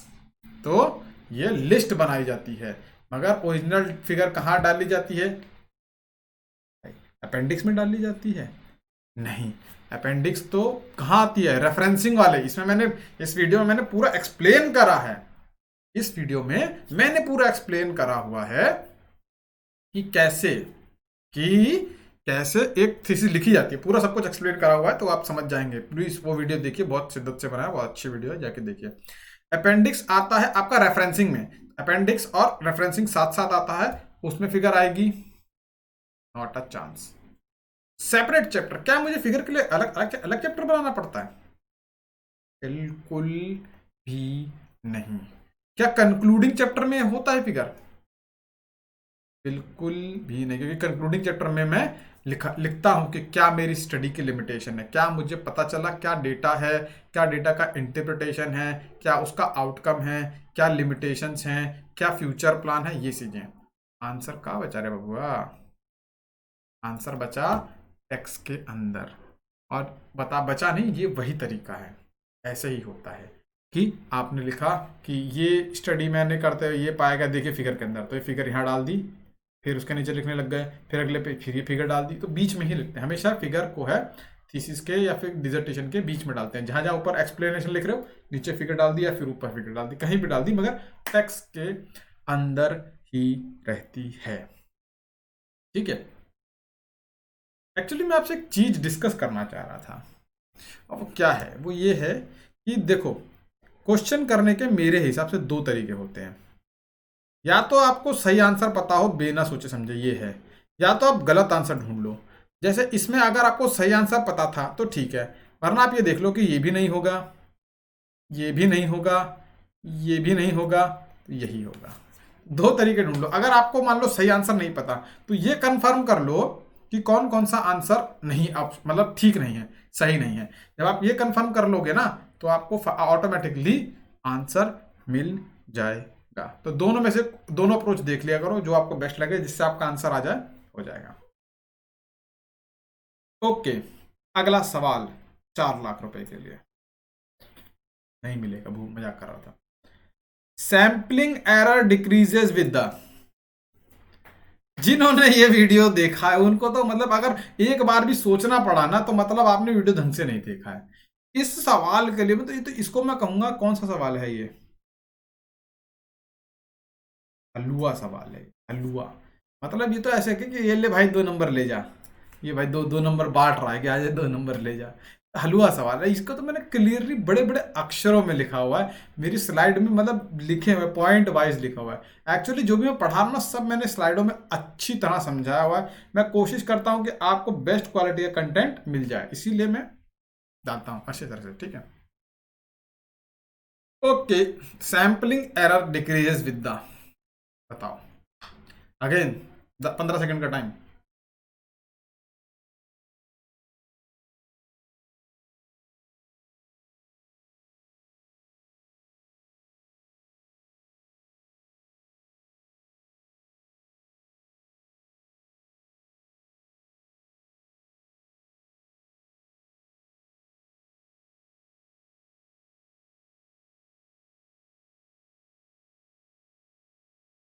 तो ये लिस्ट बनाई जाती है, मगर ओरिजिनल फिगर कहाँ डाली जाती है? अपेंडिक्स में डाली जाती है? नहीं, अपेंडिक्स तो कहाँ आती है? रेफरेंसिंग वाले। इसमें मैंने, इस वीडियो में मैंने पूरा एक्सप्लेन करा है, इस वीडियो में मैंने पूरा एक्सप्लेन करा हुआ है कि कैसे एक थीसिस लिखी जाती है, पूरा सब कुछ एक्सप्लेन करा हुआ है, तो आप समझ जाएंगे। प्लीज वो वीडियो देखिए, बहुत शिद्दत से बनाया, बहुत अच्छी वीडियो है, जाके देखिए। अपेंडिक्स आता है आपका रेफरेंसिंग में, अपेंडिक्स और रेफरेंसिंग साथ साथ आता है, उसमें फिगर आएगी, not a chance. Separate chapter, क्या मुझे फिगर के लिए अलग अलग चैप्टर बनाना पड़ता है? बिल्कुल भी नहीं। क्या कंक्लूडिंग चैप्टर में होता है फिगर? बिल्कुल भी नहीं, क्योंकि कंक्लूडिंग चैप्टर में मैं लिखता हूं कि क्या मेरी स्टडी की लिमिटेशन है, क्या मुझे पता चला, क्या डेटा है, क्या डेटा का इंटरप्रिटेशन है, क्या उसका आउटकम है, क्या लिमिटेशंस हैं, क्या फ्यूचर प्लान है, ये चीजें। आंसर कहाँ बचा रे बबुआ? आंसर बचा टेक्स्ट के अंदर। और बचा नहीं, ये वही तरीका है, ऐसे ही होता है कि आपने लिखा कि ये स्टडी मैंने करते हुए ये पाएगा, देखिए फिगर के अंदर, तो ये फिगर यहाँ डाल दी, फिर उसके नीचे लिखने लग गए, फिर अगले पे फिर ये फिगर डाल दी। तो बीच में ही लिखते हैं हमेशा, फिगर को है थीसिस के या फिर डिसर्टेशन के बीच में डालते हैं। जहां जहां ऊपर एक्सप्लेनेशन लिख रहे हो, नीचे फिगर डाल दी या फिर ऊपर फिगर डाल दी, कहीं भी डाल दी, मगर टेक्स्ट के अंदर ही रहती है। ठीक है, एक्चुअली मैं आपसे एक चीज डिस्कस करना चाह रहा था, अब वो क्या है, वो ये है कि देखो, क्वेश्चन करने के मेरे हिसाब से दो तरीके होते हैं। या तो आपको सही आंसर पता हो बिना सोचे समझे, ये है, या तो आप गलत आंसर ढूंढ लो। जैसे इसमें अगर आपको सही आंसर पता था तो ठीक है, वरना आप ये देख लो कि ये भी नहीं होगा, ये भी नहीं होगा, ये भी नहीं होगा, तो यही होगा। दो तरीके ढूंढ लो। अगर आपको मान लो सही आंसर नहीं पता, तो ये कंफर्म कर लो कि कौन कौन सा आंसर नहीं, आप मतलब ठीक नहीं है, सही नहीं है। जब आप ये कंफर्म कर लोगे ना, तो आपको ऑटोमेटिकली आंसर मिल जाएगा। तो दोनों में से दोनों अप्रोच देख लिया करो, जो आपको बेस्ट लगे, जिससे आपका आंसर आ जाए, हो जाएगा। ओके, अगला सवाल 4 लाख रुपए के लिए नहीं मिलेगा, भूख मजाक कर रहा था। Sampling error decreases with the, जिन्होंने ये वीडियो देखा है उनको तो मतलब अगर एक बार भी सोचना पड़ा ना, तो मतलब आपने वीडियो ढंग से नहीं देखा है। इस सवाल के लिए मतलब ये तो, इसको मैं कहूंगा कौन सा सवाल है ये? हलुआ सवाल है, हलुआ। मतलब ये तो ऐसे है कि ये ले भाई 2 नंबर ले जा, ये भाई दो दो नंबर बांट रहा है कि आज 2 नंबर ले जा। हलुआ सवाल है, इसको तो मैंने क्लियरली बड़े बड़े अक्षरों में लिखा हुआ है मेरी स्लाइड में, मतलब लिखे हुए पॉइंट वाइज लिखा हुआ है। एक्चुअली जो भी मैं पढ़ा रहा हूँ ना, सब मैंने स्लाइडों में अच्छी तरह समझाया हुआ है। मैं कोशिश करता हूँ कि आपको बेस्ट क्वालिटी का कंटेंट मिल जाए, इसीलिए मैं जानता हूँ अच्छी तरह से। ठीक है, okay, sampling error decreases with the, बताओ अगेन, 15 सेकंड का टाइम।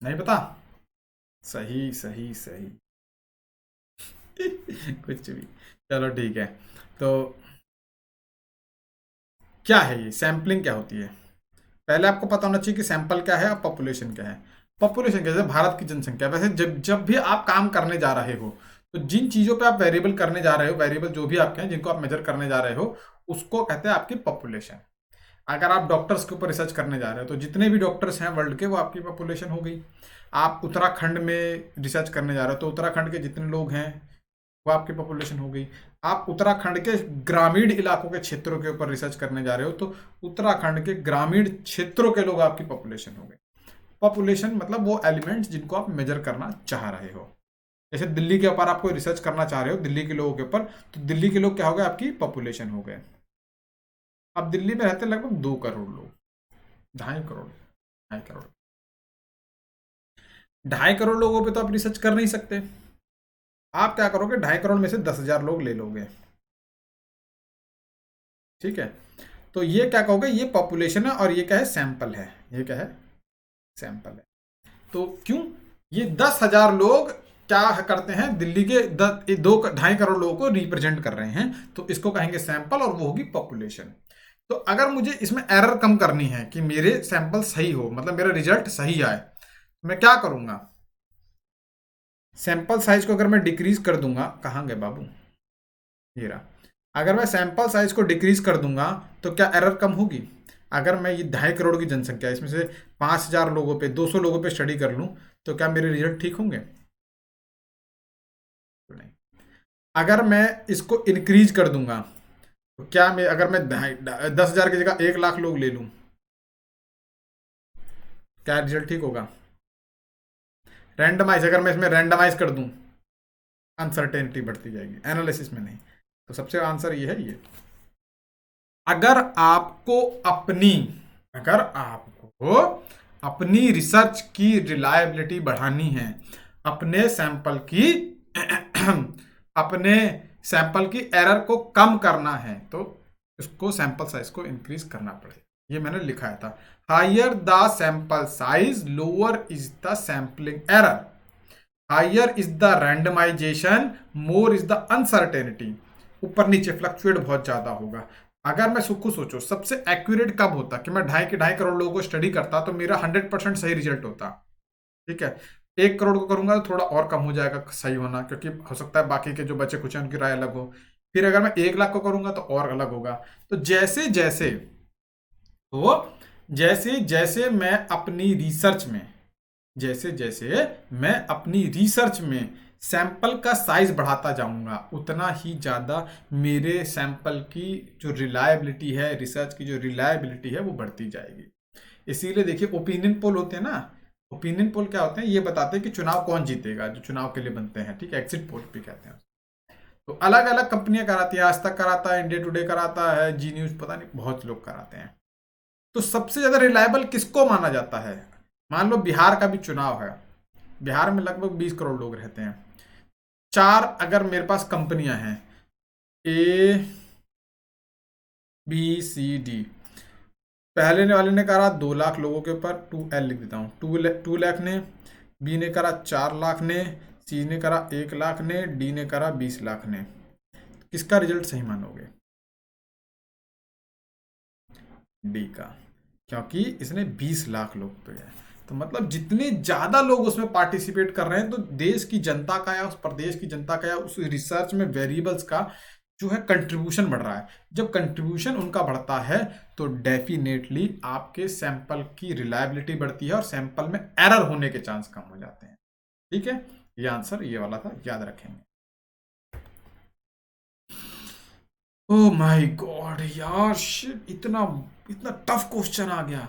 नहीं पता? सही सही सही। कुछ भी, चलो ठीक है। तो क्या है ये सैम्पलिंग, क्या होती है? पहले आपको पता होना चाहिए कि सैंपल क्या है और पॉपुलेशन क्या है। पॉपुलेशन क्या है? जैसे भारत की जनसंख्या। वैसे जब जब भी आप काम करने जा रहे हो, तो जिन चीज़ों पे आप वेरिएबल करने जा रहे हो, वेरिएबल जो भी आपके हैं जिनको आप मेजर करने जा रहे हो, उसको कहते हैं आपकी पॉपुलेशन। अगर आप डॉक्टर्स के ऊपर रिसर्च करने जा रहे हो तो जितने भी डॉक्टर्स हैं वर्ल्ड के वो आपकी पॉपुलेशन हो गई। आप उत्तराखंड में रिसर्च करने जा रहे हो तो उत्तराखंड के जितने लोग हैं वो आपकी पॉपुलेशन हो गई। आप उत्तराखंड के ग्रामीण इलाकों के क्षेत्रों के ऊपर रिसर्च करने जा रहे हो तो उत्तराखंड के ग्रामीण क्षेत्रों के लोग आपकी पॉपुलेशन हो गए। पॉपुलेशन मतलब वो एलिमेंट्स जिनको आप मेजर करना चाह रहे हो। जैसे दिल्ली के ऊपर आप कोई रिसर्च करना चाह रहे हो दिल्ली के लोगों के ऊपर, तो दिल्ली के लोग क्या हो गए, आपकी पॉपुलेशन हो गए। अब दिल्ली में रहते हैं लगभग 2 करोड़ लोग, 2.5 करोड़, 2.5 करोड़। 2.5 करोड़ लोगों पे तो आप रिसर्च कर नहीं सकते। आप क्या करोगे, 2.5 करोड़ में से 10,000 लोग ले लोगे, ठीक है। तो ये क्या कहोगे, ये पॉपुलेशन है और ये क्या है, सैंपल है। ये क्या है, सैंपल है। तो क्यों, ये 10,000 लोग क्या करते हैं, दिल्ली के 2.5 करोड़ लोगों को रिप्रेजेंट कर रहे हैं, तो इसको कहेंगे सैंपल और वो होगी पॉपुलेशन। तो अगर मुझे इसमें एरर कम करनी है कि मेरे सैंपल सही हो, मतलब मेरा रिजल्ट सही आए, तो मैं क्या करूंगा, सैंपल साइज को अगर मैं डिक्रीज कर दूंगा, कहाँ गए बाबू, ये रहा। अगर मैं सैंपल साइज को डिक्रीज कर दूंगा तो क्या एरर कम होगी। अगर मैं ये 2.5 करोड़ की जनसंख्या, इसमें से 5,000 लोगों पे, 200 लोगों पे स्टडी कर लूं, तो क्या मेरे रिजल्ट ठीक होंगे, तो नहीं। अगर मैं इसको इंक्रीज कर दूंगा तो क्या मैं, अगर मैं 10,000 की जगह 1 लाख लोग ले लूं, क्या रिजल्ट ठीक होगा। रैंडमाइज, अगर मैं इसमें रैंडमाइज कर दूं, अनसर्टेनिटी बढ़ती जाएगी, एनालिसिस में नहीं। तो सबसे आंसर ये है, ये अगर आपको अपनी अगर आपको अपनी रिसर्च की रिलायबिलिटी बढ़ानी है, अपने सैंपल की अपने सैंपल की एरर को कम करना है, तो इसको सैंपल साइज को इंक्रीज करना पड़ेगा। ये मैंने लिखा था, higher the sample size lower is the sampling error, higher is the randomization, more is the uncertainty. ऊपर नीचे फ्लक्चुएट बहुत ज्यादा होगा। अगर मैं सुख सोचो, सबसे एक्यूरेट कब होता कि मैं 2.5 करोड़ लोगों को स्टडी करता तो मेरा 100% सही रिजल्ट होता, ठीक है। 1 करोड़ को करूंगा तो थोड़ा और कम हो जाएगा सही होना, क्योंकि हो सकता है बाकी के जो बच्चे कुछ हैं उनकी राय अलग हो। फिर अगर मैं 1 लाख को करूंगा तो और अलग होगा। तो जैसे जैसे मैं अपनी रिसर्च में जैसे जैसे मैं अपनी रिसर्च में सैंपल का साइज बढ़ाता जाऊंगा, उतना ही ज़्यादा मेरे सैंपल की जो रिलायबिलिटी है, रिसर्च की जो रिलायबिलिटी है वो बढ़ती जाएगी। इसीलिए देखिए, ओपिनियन पोल होते हैं ना, ओपिनियन पोल क्या होते हैं, ये बताते हैं कि चुनाव कौन जीतेगा, जो चुनाव के लिए बनते हैं, ठीक है, एग्जिट पोल भी कहते हैं। तो अलग अलग कंपनियां कराती है, आज तक कराता है, इंडिया टुडे कराता है, जी न्यूज, पता नहीं बहुत लोग कराते हैं। तो सबसे ज्यादा रिलायबल किसको माना जाता है, मान लो बिहार का भी चुनाव है, बिहार में लगभग 20 करोड़ लोग रहते हैं। 4 अगर मेरे पास कंपनियां हैं, ए बी सी डी, पहले वाले ने करा 2 लाख लोगों के ऊपर, 2L लिख देता हूँ, 2 लाख ने, बी ने करा 4 लाख ने, सी ने करा 1 लाख ने, डी ने करा 20 लाख ने। किसका रिजल्ट सही मानोगे, डी का, क्योंकि इसने 20 लाख लोग पे है। तो मतलब जितने ज्यादा लोग उसमें पार्टिसिपेट कर रहे हैं, तो देश की जनता का या उस प्रदेश की जनता का या उस रिसर्च में वेरिएबल्स का जो है कंट्रीब्यूशन बढ़ रहा है। जब कंट्रीब्यूशन उनका बढ़ता है तो डेफिनेटली आपके सैंपल की रिलायबिलिटी बढ़ती है और सैंपल में एरर होने के चांस कम हो जाते हैं, ठीक है। ये आंसर ये वाला था, याद रखेंगे। ओह माय गॉड यार, शिट, इतना इतना टफ क्वेश्चन आ गया।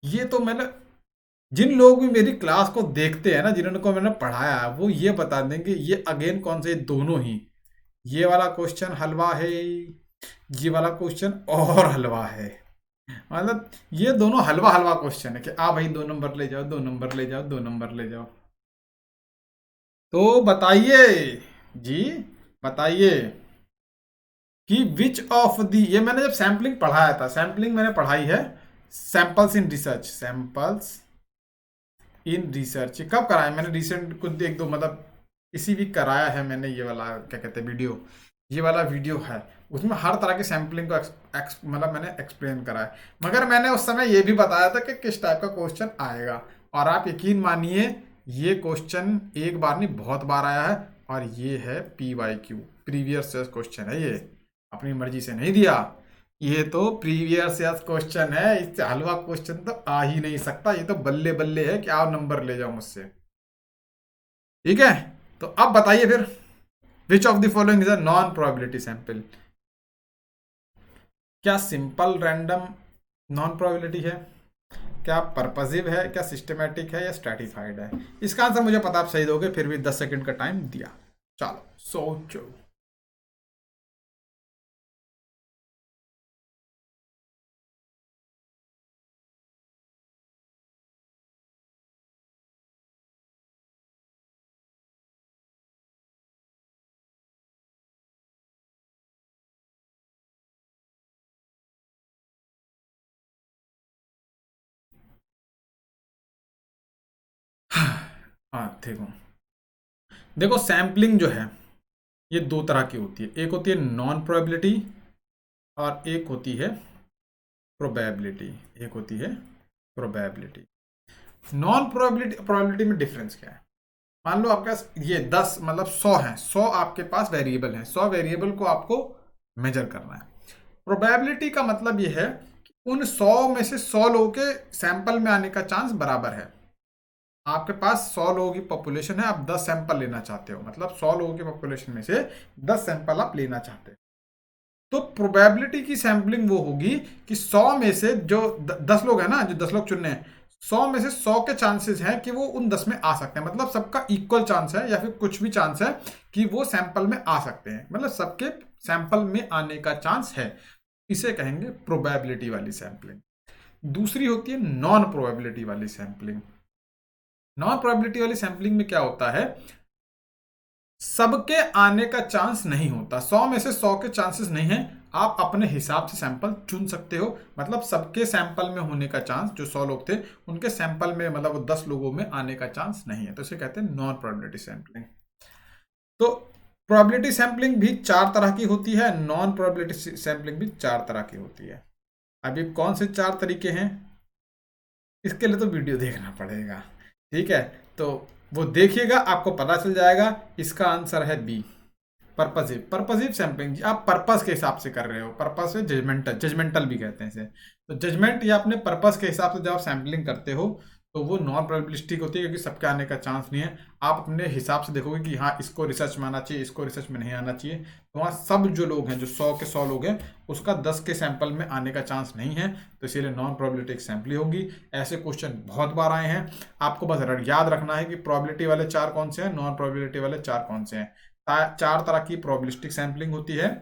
ये तो मैंने, जिन लोग भी मेरी क्लास को देखते हैं ना, जिन्होंने को मैंने पढ़ाया है, वो ये बता देंगे ये अगेन कौन से, दोनों ही, ये वाला क्वेश्चन हलवा है, ये वाला क्वेश्चन और हलवा है। मतलब ये दोनों हलवा हलवा क्वेश्चन है कि आ भाई 2 नंबर ले जाओ, 2 नंबर ले जाओ, 2 नंबर ले जाओ। तो बताइए जी, बताइए कि विच ऑफ दी, ये मैंने जब सैम्पलिंग पढ़ाया था, सैम्पलिंग मैंने पढ़ाई है, samples in research, samples in research कब कराया मैंने, रिसेंट कुछ 1-2 मतलब इसी वीक कराया है मैंने, ये वाला क्या कहते हैं वीडियो, ये वाला वीडियो है, उसमें हर तरह की सैम्पलिंग को मतलब मैंने एक्सप्लेन करा है। मगर मैंने उस समय ये भी बताया था कि किस टाइप का क्वेश्चन आएगा, और आप यकीन मानिए ये क्वेश्चन एक बार नहीं बहुत बार आया है। और ये है PYQ, प्रीवियस क्वेश्चन है, ये अपनी मर्जी से नहीं दिया, ये तो प्रीवियस ईयर क्वेश्चन है, इससे हलवा क्वेश्चन तो आ ही नहीं सकता। ये तो बल्ले बल्ले है कि आप नंबर ले जाओ मुझसे। ठीक है, तो अब बताइए फिर, विच of the following is a non probability sample? क्या सिंपल रैंडम नॉन प्रोबेबिलिटी है, क्या परपसिव है, क्या सिस्टमेटिक है, या स्ट्रेटिफाइड है? इसका आंसर मुझे पता आप सही दोगे, फिर भी 10 सेकंड का टाइम दिया। चलो सोचो। हाँ देखो, देखो सैम्पलिंग जो है ये दो तरह की होती है। एक होती है नॉन प्रोबेबिलिटी और एक होती है प्रोबेबिलिटी। एक होती है प्रोबेबिलिटी। नॉन प्रोबेबिलिटी प्रोबेबिलिटी में डिफरेंस क्या है? मान लो आपके पास ये 10 मतलब 100 है, 100 आपके पास वेरिएबल है, 100 वेरिएबल को आपको मेजर करना है। प्रोबेबिलिटी का मतलब ये है कि उन 100 में से 100 लोगों के सैंपल में आने का चांस बराबर है। आपके पास 100 लोगों की पॉपुलेशन है, आप 10 सैंपल लेना चाहते हो, मतलब 100 लोगों की पॉपुलेशन में से 10 सैंपल आप लेना चाहते हो। तो प्रोबेबिलिटी की सैंपलिंग वो होगी कि 100 में से जो 10 लोग हैं ना, जो 10 लोग चुनने हैं, 100 में से 100 के चांसेस हैं कि वो उन 10 में आ सकते हैं, मतलब सबका इक्वल चांस है या फिर कुछ भी चांस है कि वो सैंपल में आ सकते हैं, मतलब सबके सैंपल में आने का चांस है। इसे कहेंगे प्रोबेबिलिटी वाली सैंपलिंग। दूसरी होती है नॉन प्रोबेबिलिटी वाली सैंपलिंग। नॉन प्रोबेबिलिटी वाली सैंपलिंग में क्या होता है, सबके आने का चांस नहीं होता। 100 में से 100 के चांसेस नहीं है, आप अपने हिसाब से सैंपल चुन सकते हो। मतलब सबके सैंपल में होने का चांस, जो 100 लोग थे उनके सैंपल में मतलब 10 लोगों में आने का चांस नहीं है, तो इसे कहते हैं नॉन प्रोबेबिलिटी सैंपलिंग। तो प्रोबेबिलिटी सैंपलिंग भी 4 तरह की होती है, नॉन प्रोबेबिलिटी सैंपलिंग भी 4 तरह की होती है। अभी कौन से 4 तरीके हैं, इसके लिए तो वीडियो देखना पड़ेगा। ठीक है, तो वो देखिएगा, आपको पता चल जाएगा। इसका आंसर है बी, पर्पसिव। पर्पसिव सैंपलिंग, आप पर्पस के हिसाब से कर रहे हो। पर्पस है जजमेंटल, जजमेंटल भी कहते हैं इसे। तो जजमेंट या अपने पर्पस के हिसाब से जब आप सैंपलिंग करते हो तो वो नॉन प्रोबेबिलिस्टिक होती है, क्योंकि सबके आने का चांस नहीं है। आप अपने हिसाब से देखोगे कि हाँ इसको रिसर्च में आना चाहिए, इसको रिसर्च में नहीं आना चाहिए। तो वहाँ सब जो लोग हैं, जो 100 के 100 लोग हैं, उसका 10 के सैंपल में आने का चांस नहीं है, तो इसीलिए नॉन प्रोबेबिलिस्टिक सैंपलिंग होगी। ऐसे क्वेश्चन बहुत बार आए हैं, आपको बस याद रखना है कि प्रोबेबिलिटी वाले 4 कौन से हैं, नॉन प्रोबेबिलिटी वाले 4 कौन से हैं। 4 तरह की प्रोबेबिलिस्टिक सैंपलिंग होती है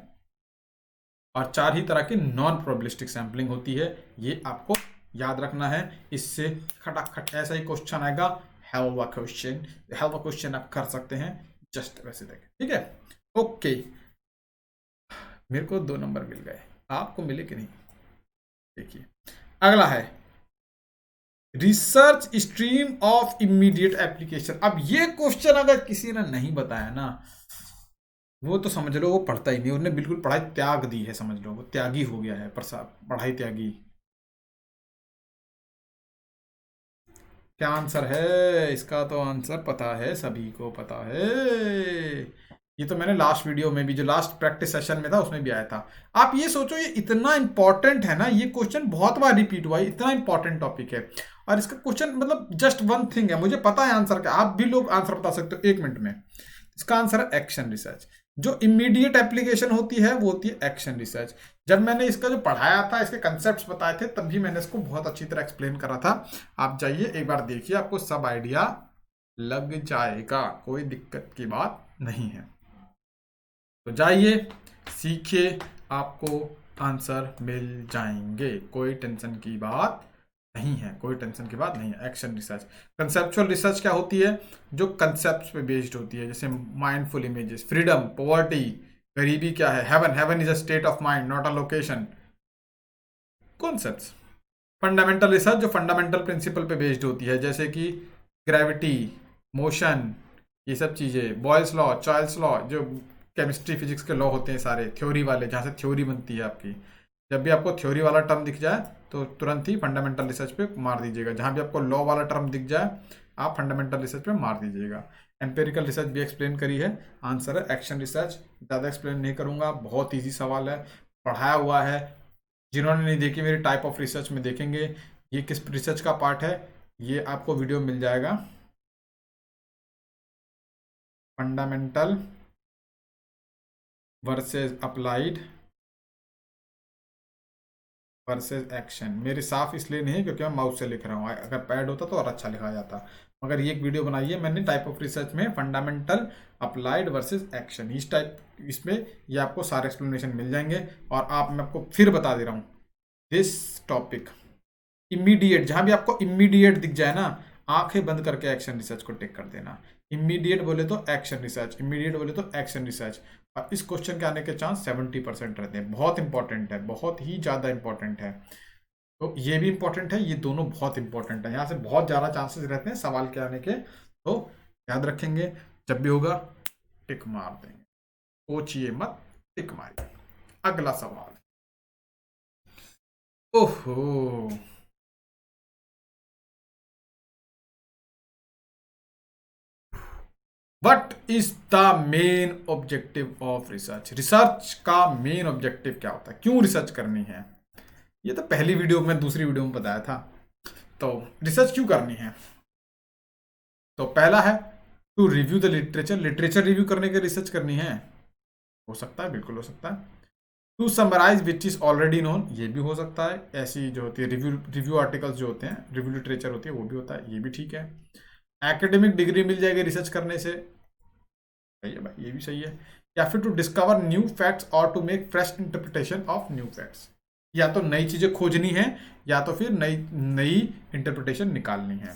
और 4 ही तरह की नॉन प्रोबेबिलिस्टिक सैंपलिंग होती है। ये आपको याद रखना है। इससे खटाखट ऐसा ही क्वेश्चन आएगा, हेल्वा क्वेश्चन। हेल्वा क्वेश्चन आप कर सकते हैं जस्ट वैसे देखें। ठीक है, ओके। मेरे को 2 नंबर मिल गए, आपको मिले कि नहीं? देखिए अगला है research stream of immediate application. अब ये क्वेश्चन अगर किसी ने नहीं बताया ना, वो तो समझ लो वो पढ़ता ही नहीं, उन्होंने बिल्कुल पढ़ाई त्याग दी है, समझ लो वो त्यागी हो गया है, पढ़ाई त्यागी। क्या आंसर है इसका? तो आंसर पता है, सभी को पता है। ये तो मैंने लास्ट वीडियो में भी, जो लास्ट प्रैक्टिस सेशन में था उसमें भी आया था। आप ये सोचो, ये इतना इंपॉर्टेंट है ना, ये क्वेश्चन बहुत बार रिपीट हुआ है, इतना इंपॉर्टेंट टॉपिक है। और इसका क्वेश्चन मतलब जस्ट वन थिंग है, मुझे पता है आंसर क्या, आप भी लोग आंसर बता सकते हो 1 मिनट में। इसका आंसर है एक्शन रिसर्च। जो इमीडिएट एप्लीकेशन होती है वो होती है एक्शन रिसर्च। जब मैंने इसका जो पढ़ाया था, इसके कंसेप्ट बताए थे, तब भी मैंने इसको बहुत अच्छी तरह एक्सप्लेन करा था। आप जाइए एक बार देखिए, आपको सब आइडिया लग जाएगा, कोई दिक्कत की बात नहीं है। तो जाइए सीखिए, आपको आंसर मिल जाएंगे, कोई टेंशन की बात नहीं है, कोई टेंशन की बात नहीं है। एक्शन रिसर्च, कंसेप्चुअल रिसर्च क्या होती है? जो कंसेप्ट पे बेस्ड होती है, जैसे माइंडफुल इमेजेस, फ्रीडम, पॉवर्टी, गरीबी क्या है, heaven, heaven is a state of mind not a location. Concepts. Fundamental research जो फंडामेंटल प्रिंसिपल पे बेस्ड होती है, जैसे कि ग्रेविटी, मोशन, ये सब चीज़ें, बॉयल्स लॉ, चार्ल्स लॉ, जो केमिस्ट्री फिजिक्स के लॉ होते हैं सारे थ्योरी वाले, जहाँ से थ्योरी बनती है आपकी। जब भी आपको थ्योरी वाला टर्म दिख जाए तो तुरंत ही फंडामेंटल रिसर्च पे मार दीजिएगा, जहाँ भी आपको लॉ वाला टर्म दिख जाए आप फंडामेंटल रिसर्च पे मार दीजिएगा। एम्पेरिकल रिसर्च भी एक्सप्लेन करी है, आंसर है एक्शन रिसर्च। ज़्यादा एक्सप्लेन नहीं करूँगा, बहुत ईजी सवाल है, पढ़ाया हुआ है, जिन्होंने नहीं देखी मेरी टाइप ऑफ रिसर्च में देखेंगे ये किस रिसर्च का पार्ट है, ये आपको वीडियो मिल जाएगा। Fundamental versus applied versus action. मेरी साफ इसलिए नहीं है क्योंकि मैं माउस से लिख रहा हूँ, अगर पैड होता तो और अच्छा लिखा जाता। मगर ये एक वीडियो बनाई है मैंने टाइप ऑफ रिसर्च में, फंडामेंटल अप्लाइड वर्सेस एक्शन, इस टाइप इसमें ये आपको सारे एक्सप्लेनेशन मिल जाएंगे। और आप मैं आपको फिर बता दे रहा हूँ, दिस टॉपिक इमीडिएट, जहां भी आपको इमीडिएट दिख जाए ना, आंखें बंद करके एक्शन रिसर्च को टिक कर देना। इमीडिएट बोले तो एक्शन रिसर्च, इमीडिएट बोले तो एक्शन रिसर्च। और इस क्वेश्चन के आने के चांस 70% रहते हैं। बहुत इंपॉर्टेंट है, बहुत ही ज़्यादा इंपॉर्टेंट है। तो ये भी इंपॉर्टेंट है, ये दोनों बहुत इंपॉर्टेंट है। यहाँ से बहुत ज़्यादा चांसेस रहते हैं सवाल के आने के, तो याद रखेंगे। जब भी होगा टिक मार देंगे, सोचिए मत, टिक मारिए। अगला सवाल, ओहो, what is the main objective of research. Research का मेन ऑब्जेक्टिव क्या होता है, क्यों रिसर्च करनी है? ये तो पहली वीडियो में, दूसरी वीडियो में बताया था। तो रिसर्च क्यों करनी है? तो पहला है to review the literature, literature review करने के रिसर्च करनी है, हो सकता है, बिल्कुल हो सकता है। To summarize which is already known, ये भी हो सकता है। ऐसी जो होती है रिव्यू आर्टिकल्स जो होते हैं, रिव्यू लिटरेचर होती है, वो भी होता है, ये भी ठीक है। एकेडमिक डिग्री मिल जाएगी रिसर्च करने से, सही है भाई, ये भी सही है। या फिर टू डिस्कवर न्यू फैक्ट्स और to make fresh interpretation of new facts, या तो नई चीजें खोजनी है या तो फिर नई नई इंटरप्रिटेशन निकालनी है।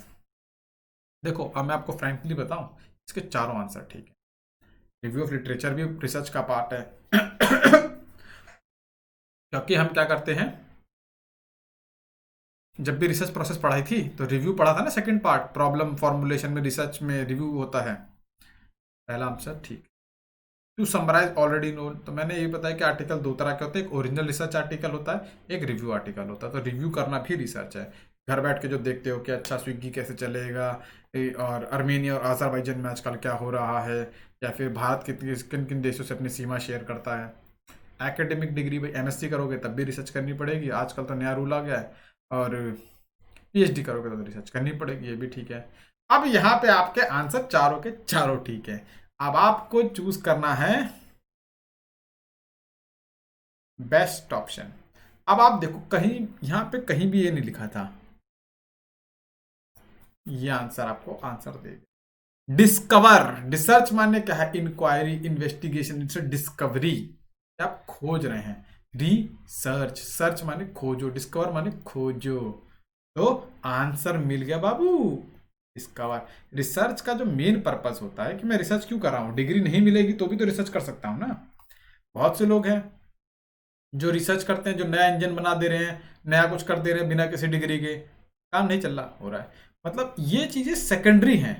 देखो अब मैं आपको फ्रैंकली बताऊं, इसके चारों आंसर ठीक है। रिव्यू ऑफ लिटरेचर भी रिसर्च का पार्ट है क्योंकि हम क्या करते हैं, जब भी रिसर्च प्रोसेस पढ़ाई थी तो रिव्यू पढ़ा था ना, सेकंड पार्ट प्रॉब्लम फॉर्मुलेशन में रिसर्च में रिव्यू होता है। पहला आंसर ठीक। टू समराइज ऑलरेडी नोन, तो मैंने ये बताया कि आर्टिकल दो तरह के होते हैं, एक ओरिजिनल रिसर्च आर्टिकल होता है, एक रिव्यू आर्टिकल होता है। तो रिव्यू करना भी रिसर्च है। घर बैठ के जो देखते हो कि अच्छा स्विगी कैसे चलेगा, और अर्मेनिया और अजरबैजान में आजकल क्या हो रहा है, या फिर भारत किन किन देशों से अपनी सीमा शेयर करता है। एकेडमिक डिग्री भाई एमएससी करोगे तब भी रिसर्च करनी पड़ेगी, आजकल तो नया रूल आ गया है। और पीएचडी करोगे तो रिसर्च करनी पड़ेगी, ये भी ठीक है। अब यहाँ पे आपके आंसर चारों के चारों ठीक है। अब आपको चूज करना है बेस्ट ऑप्शन। अब आप देखो कहीं यहाँ पे कहीं भी ये नहीं लिखा था, ये आंसर आपको आंसर देगा डिस्कवर। रिसर्च माने क्या है, इंक्वायरी, इन्वेस्टिगेशन, इट्स डिस्कवरी, आप खोज रहे हैं। रिसर्च, सर्च माने खोजो, डिस्कवर माने खोजो। तो आंसर मिल गया बाबू, डिस्कवर। रिसर्च का जो मेन पर्पस होता है कि मैं रिसर्च क्यों कर रहा हूँ, डिग्री नहीं मिलेगी तो भी तो रिसर्च कर सकता हूँ ना। बहुत से लोग हैं जो रिसर्च करते हैं, जो नया इंजन बना दे रहे हैं, नया कुछ कर दे रहे हैं बिना किसी डिग्री के, काम नहीं चल रहा हो रहा है। मतलब ये चीजें सेकेंडरी हैं,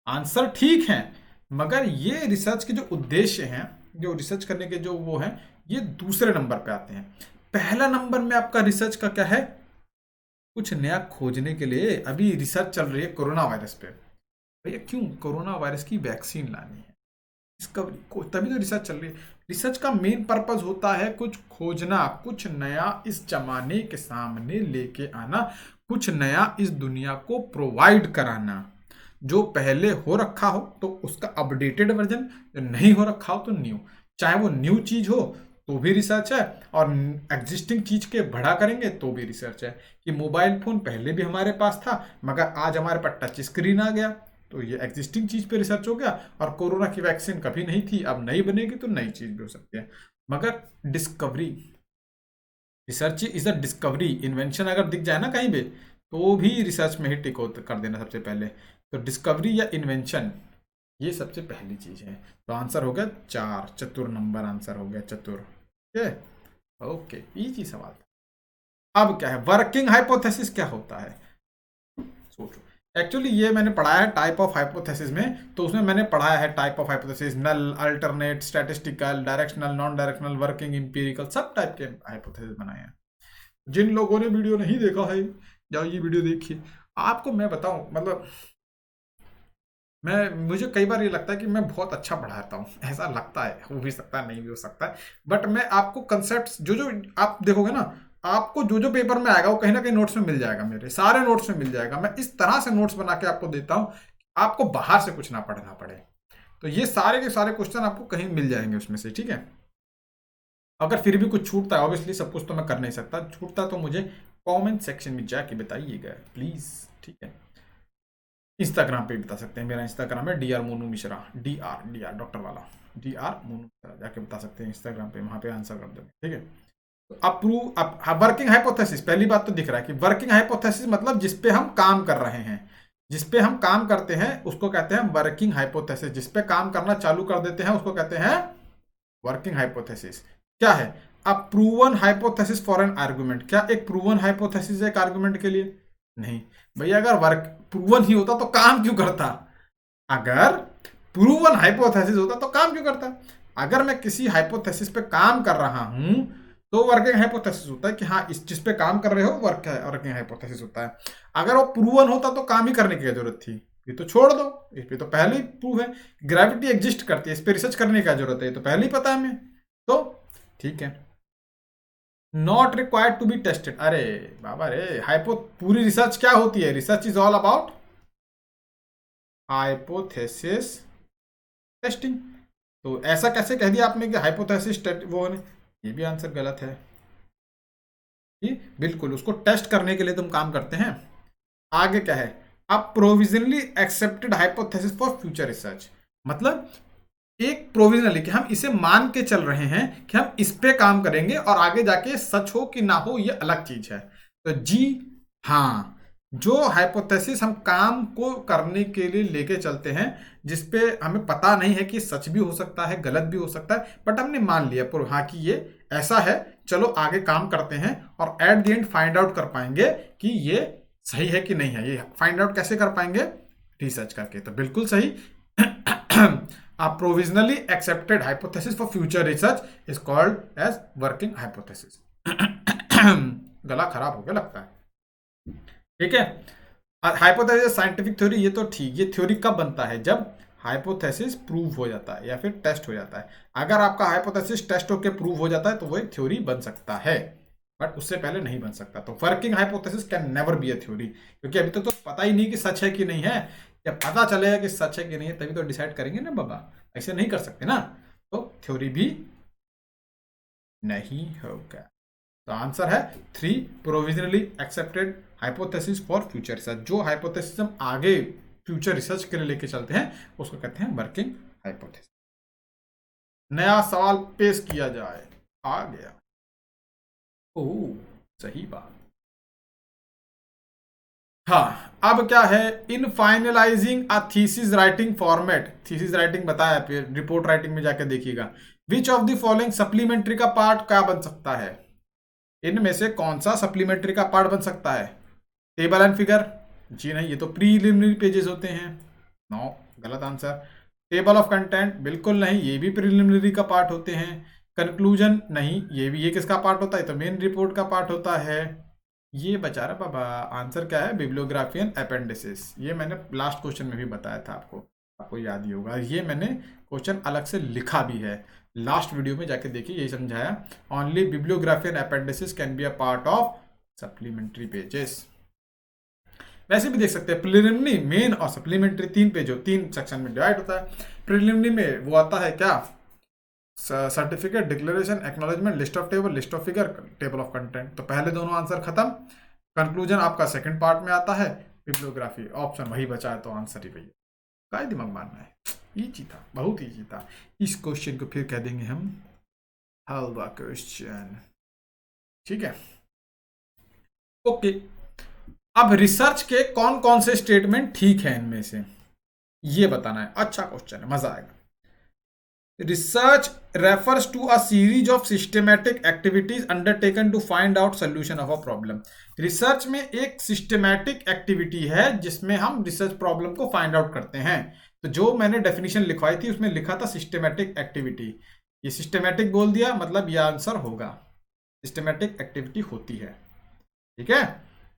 आंसर ठीक है, मगर ये रिसर्च के जो उद्देश्य हैं, जो रिसर्च करने के जो वो हैं, ये दूसरे नंबर पे आते हैं। पहला नंबर में आपका रिसर्च का क्या है, कुछ नया खोजने के लिए अभी रिसर्च चल रही है कोरोना वायरस पे। भैया क्यों, कोरोना वायरस की वैक्सीन लानी है, डिस्कवरी को, तभी तो रिसर्च चल रही है। रिसर्च का मेन पर्पस होता है कुछ खोजना, कुछ नया इस जमाने के सामने लेके आना, कुछ नया इस दुनिया को प्रोवाइड कराना। जो पहले हो रखा हो तो उसका अपडेटेड वर्जन, नहीं हो रखा हो तो न्यू। चाहे वो न्यू चीज हो तो भी रिसर्च है, और एग्जिस्टिंग चीज के बढ़ा करेंगे तो भी रिसर्च है। कि मोबाइल फोन पहले भी हमारे पास था मगर आज हमारे पास टच स्क्रीन आ गया, तो ये एग्जिस्टिंग चीज पे रिसर्च हो गया। और कोरोना की वैक्सीन कभी नहीं थी, अब नई बनेगी तो नई चीज भी हो सकती है। मगर discovery, research is a discovery. Invention अगर दिख जाए ना कहीं पे तो भी रिसर्च में ही टिक कर देना सबसे पहले। तो डिस्कवरी या इन्वेंशन, ये सबसे पहली चीज है। तो आंसर हो गया 4, चतुर नंबर आंसर हो गया, चतुर। ओके, इजी सवाल था। अब क्या है, वर्किंग हाइपोथेसिस क्या होता है, सोचो। एक्चुअली ये मैंने पढ़ाया है टाइप ऑफ हाइपोथेसिस में, तो उसमें मैंने पढ़ाया है type of hypothesis, null, alternate, statistical, directional, non directional, working, empirical, सब टाइप के हाइपोथेसिस बनाए हैं। जिन लोगों ने वीडियो नहीं देखा है जाओ ये वीडियो देखिए। आपको मैं बताऊं, मतलब मुझे कई बार ये लगता है कि मैं बहुत अच्छा पढ़ाता हूँ, ऐसा लगता है, हो भी सकता है नहीं भी हो सकता है। बट मैं आपको कंसेप्ट जो जो आप देखोगे ना, आपको जो जो पेपर में आएगा वो कहीं ना कहीं नोट्स में मिल जाएगा, मेरे सारे नोट्स में मिल जाएगा। मैं इस तरह से नोट्स बना के आपको देता हूँ, आपको बाहर से कुछ ना पढ़ना पड़े। तो ये सारे के सारे क्वेश्चन आपको कहीं मिल जाएंगे उसमें से, ठीक है। अगर फिर भी कुछ छूटता है, ऑब्वियसली सब कुछ तो मैं कर नहीं सकता, छूटता तो मुझे कमेंट सेक्शन में जाके बताइएगा प्लीज, ठीक है। इंस्टाग्राम पे भी बता सकते हैं, मेरा इंस्टाग्राम है DR Monu Mishra, DR doctor वाला, DR मोनू मिश्रा, जाके बता सकते हैं इंस्टाग्राम पे, वहां पे आंसर कर देंगे, ठीक है। तो अप्रूव वर्किंग हाइपोथेसिस, पहली बात तो दिख रहा है कि वर्किंग हाइपोथेसिस मतलब जिसपे हम काम कर रहे हैं, जिसपे हम काम करते हैं उसको कहते हैं वर्किंग हाइपोथेसिस। जिसपे काम करना चालू कर देते हैं उसको कहते हैं वर्किंग हाइपोथेसिस। क्या है? A proven hypothesis for an argument. क्या एक प्रूवन हाइपोथेसिस एक आर्गुमेंट के लिए? नहीं भैया, अगर वर्क प्रूवन ही होता तो काम क्यों करता? अगर प्रूवन हाइपोथेसिस होता तो काम क्यों करता? अगर मैं किसी हाइपोथेसिस पे काम कर रहा हूं तो वर्किंग हाइपोथेसिस होता है कि हाँ इस जिस पे काम कर रहे हो वर्किंग हाइपोथेसिस होता है। अगर वो प्रूवन होता तो काम ही करने की जरूरत थी, ये तो छोड़ दो, इस पे तो पहले ही प्रूव है, ग्रेविटी एग्जिस्ट करती है, इस पे रिसर्च करने की जरूरत है, ये तो पहले ही पता है हमें, तो ठीक है। Not required to be tested, अरे बाबा रे, पूरी रिसर्च क्या होती है? Research is all about hypothesis testing. तो ऐसा कैसे कह दिया आपने कि हाइपोथेसिस वो है? ये भी आंसर गलत है, ये बिल्कुल उसको टेस्ट करने के लिए तुम काम करते हैं। आगे क्या है? अब provisionally accepted hypothesis for future research, मतलब एक प्रोविजनली कि हम इसे मान के चल रहे हैं कि हम इस पे काम करेंगे और आगे जाके सच हो कि ना हो ये अलग चीज है। तो जी हाँ, जो हाइपोथेसिस हम काम को करने के लिए लेके चलते हैं, जिसपे हमें पता नहीं है कि सच भी हो सकता है गलत भी हो सकता है, बट हमने मान लिया पर हाँ कि ये ऐसा है, चलो आगे काम करते हैं और at the end find out कर पाएंगे कि ये सही है कि नहीं है। ये फाइंड आउट कैसे कर पाएंगे? रिसर्च करके। तो बिल्कुल सही। A provisionally accepted hypothesis for future research is called as working hypothesis. गला खराब हो गया लगता है, ठीक है। हाइपोथेसिस साइंटिफिक थ्योरी, ये तो ठीक, ये थ्योरी कब बनता है? जब हाइपोथेसिस प्रूव हो जाता है या फिर टेस्ट हो जाता है। अगर आपका हाइपोथेसिस टेस्ट होकर प्रूव हो जाता है तो वो एक थ्योरी बन सकता है, बट उससे पहले नहीं बन सकता। तो working hypothesis can never be a theory, क्योंकि अभी तक तो पता ही नहीं कि सच है कि नहीं है। जब पता चलेगा कि सच है कि नहीं है तभी तो डिसाइड करेंगे ना बाबा, ऐसे नहीं कर सकते ना। तो थ्योरी भी नहीं होगा। तो आंसर है 3, provisionally accepted hypothesis for future research. जो हाइपोथेसिस हम आगे फ्यूचर रिसर्च के लिए लेके चलते हैं उसको कहते हैं वर्किंग हाइपोथेसिस। नया सवाल पेश किया जाए, आ गया। ओह सही बात। हाँ, अब क्या है? In finalizing a thesis writing format, thesis writing बताया, फिर रिपोर्ट राइटिंग में जाके देखिएगा। Which of the following supplementary का पार्ट क्या बन सकता है? इनमें से कौन सा सप्लीमेंट्री का पार्ट बन सकता है? Table and figure? जी नहीं, ये तो प्रीलिमिनरी पेजेस होते हैं। नो, गलत आंसर। Table of content? बिल्कुल नहीं, ये भी प्रीलिमिनरी का पार्ट होते हैं। कंक्लूजन? नहीं, ये किसका पार्ट होता है? तो मेन रिपोर्ट का पार्ट होता है। ये बचा रहा बाबा। आंसर क्या है? Bibliography and appendices. ये मैंने लास्ट क्वेश्चन में भी बताया था आपको याद ही होगा। ये मैंने क्वेश्चन अलग से लिखा भी है, लास्ट वीडियो में जाके देखिए, यही समझाया। Only bibliography and appendices can be a part of supplementary pages. वैसे भी देख सकते हैं, प्रिलिमिनरी, मेन और सप्लीमेंट्री 3 पेज, 3 सेक्शन में डिवाइड होता है। प्रिलिमिनरी में वो आता है क्या? Certificate, declaration, acknowledgement, list of table, list of figure, table of content. तो पहले दोनों आंसर खत्म। कंक्लूजन आपका सेकंड पार्ट में आता है। बिब्लियोग्राफी ऑप्शन वही बचा है, तो आंसर ही भैया। काय दिमाग मारना है, इजी था, बहुत इजी था। इस क्वेश्चन को फिर कह देंगे हम हलवा क्वेश्चन, ठीक है। ओके, अब रिसर्च के कौन कौन से स्टेटमेंट ठीक है इनमें से, ये बताना है। अच्छा क्वेश्चन है, मजा आएगा। Research refers to a series of systematic activities undertaken to find out solution of a problem. Research में एक सिस्टमैटिक एक्टिविटी है जिसमें हम रिसर्च प्रॉब्लम को फाइंड आउट करते हैं। तो जो मैंने डेफिनेशन लिखवाई थी उसमें लिखा था सिस्टमैटिक एक्टिविटी। ये सिस्टमैटिक बोल दिया मतलब ये आंसर होगा। सिस्टमैटिक एक्टिविटी होती है, ठीक है,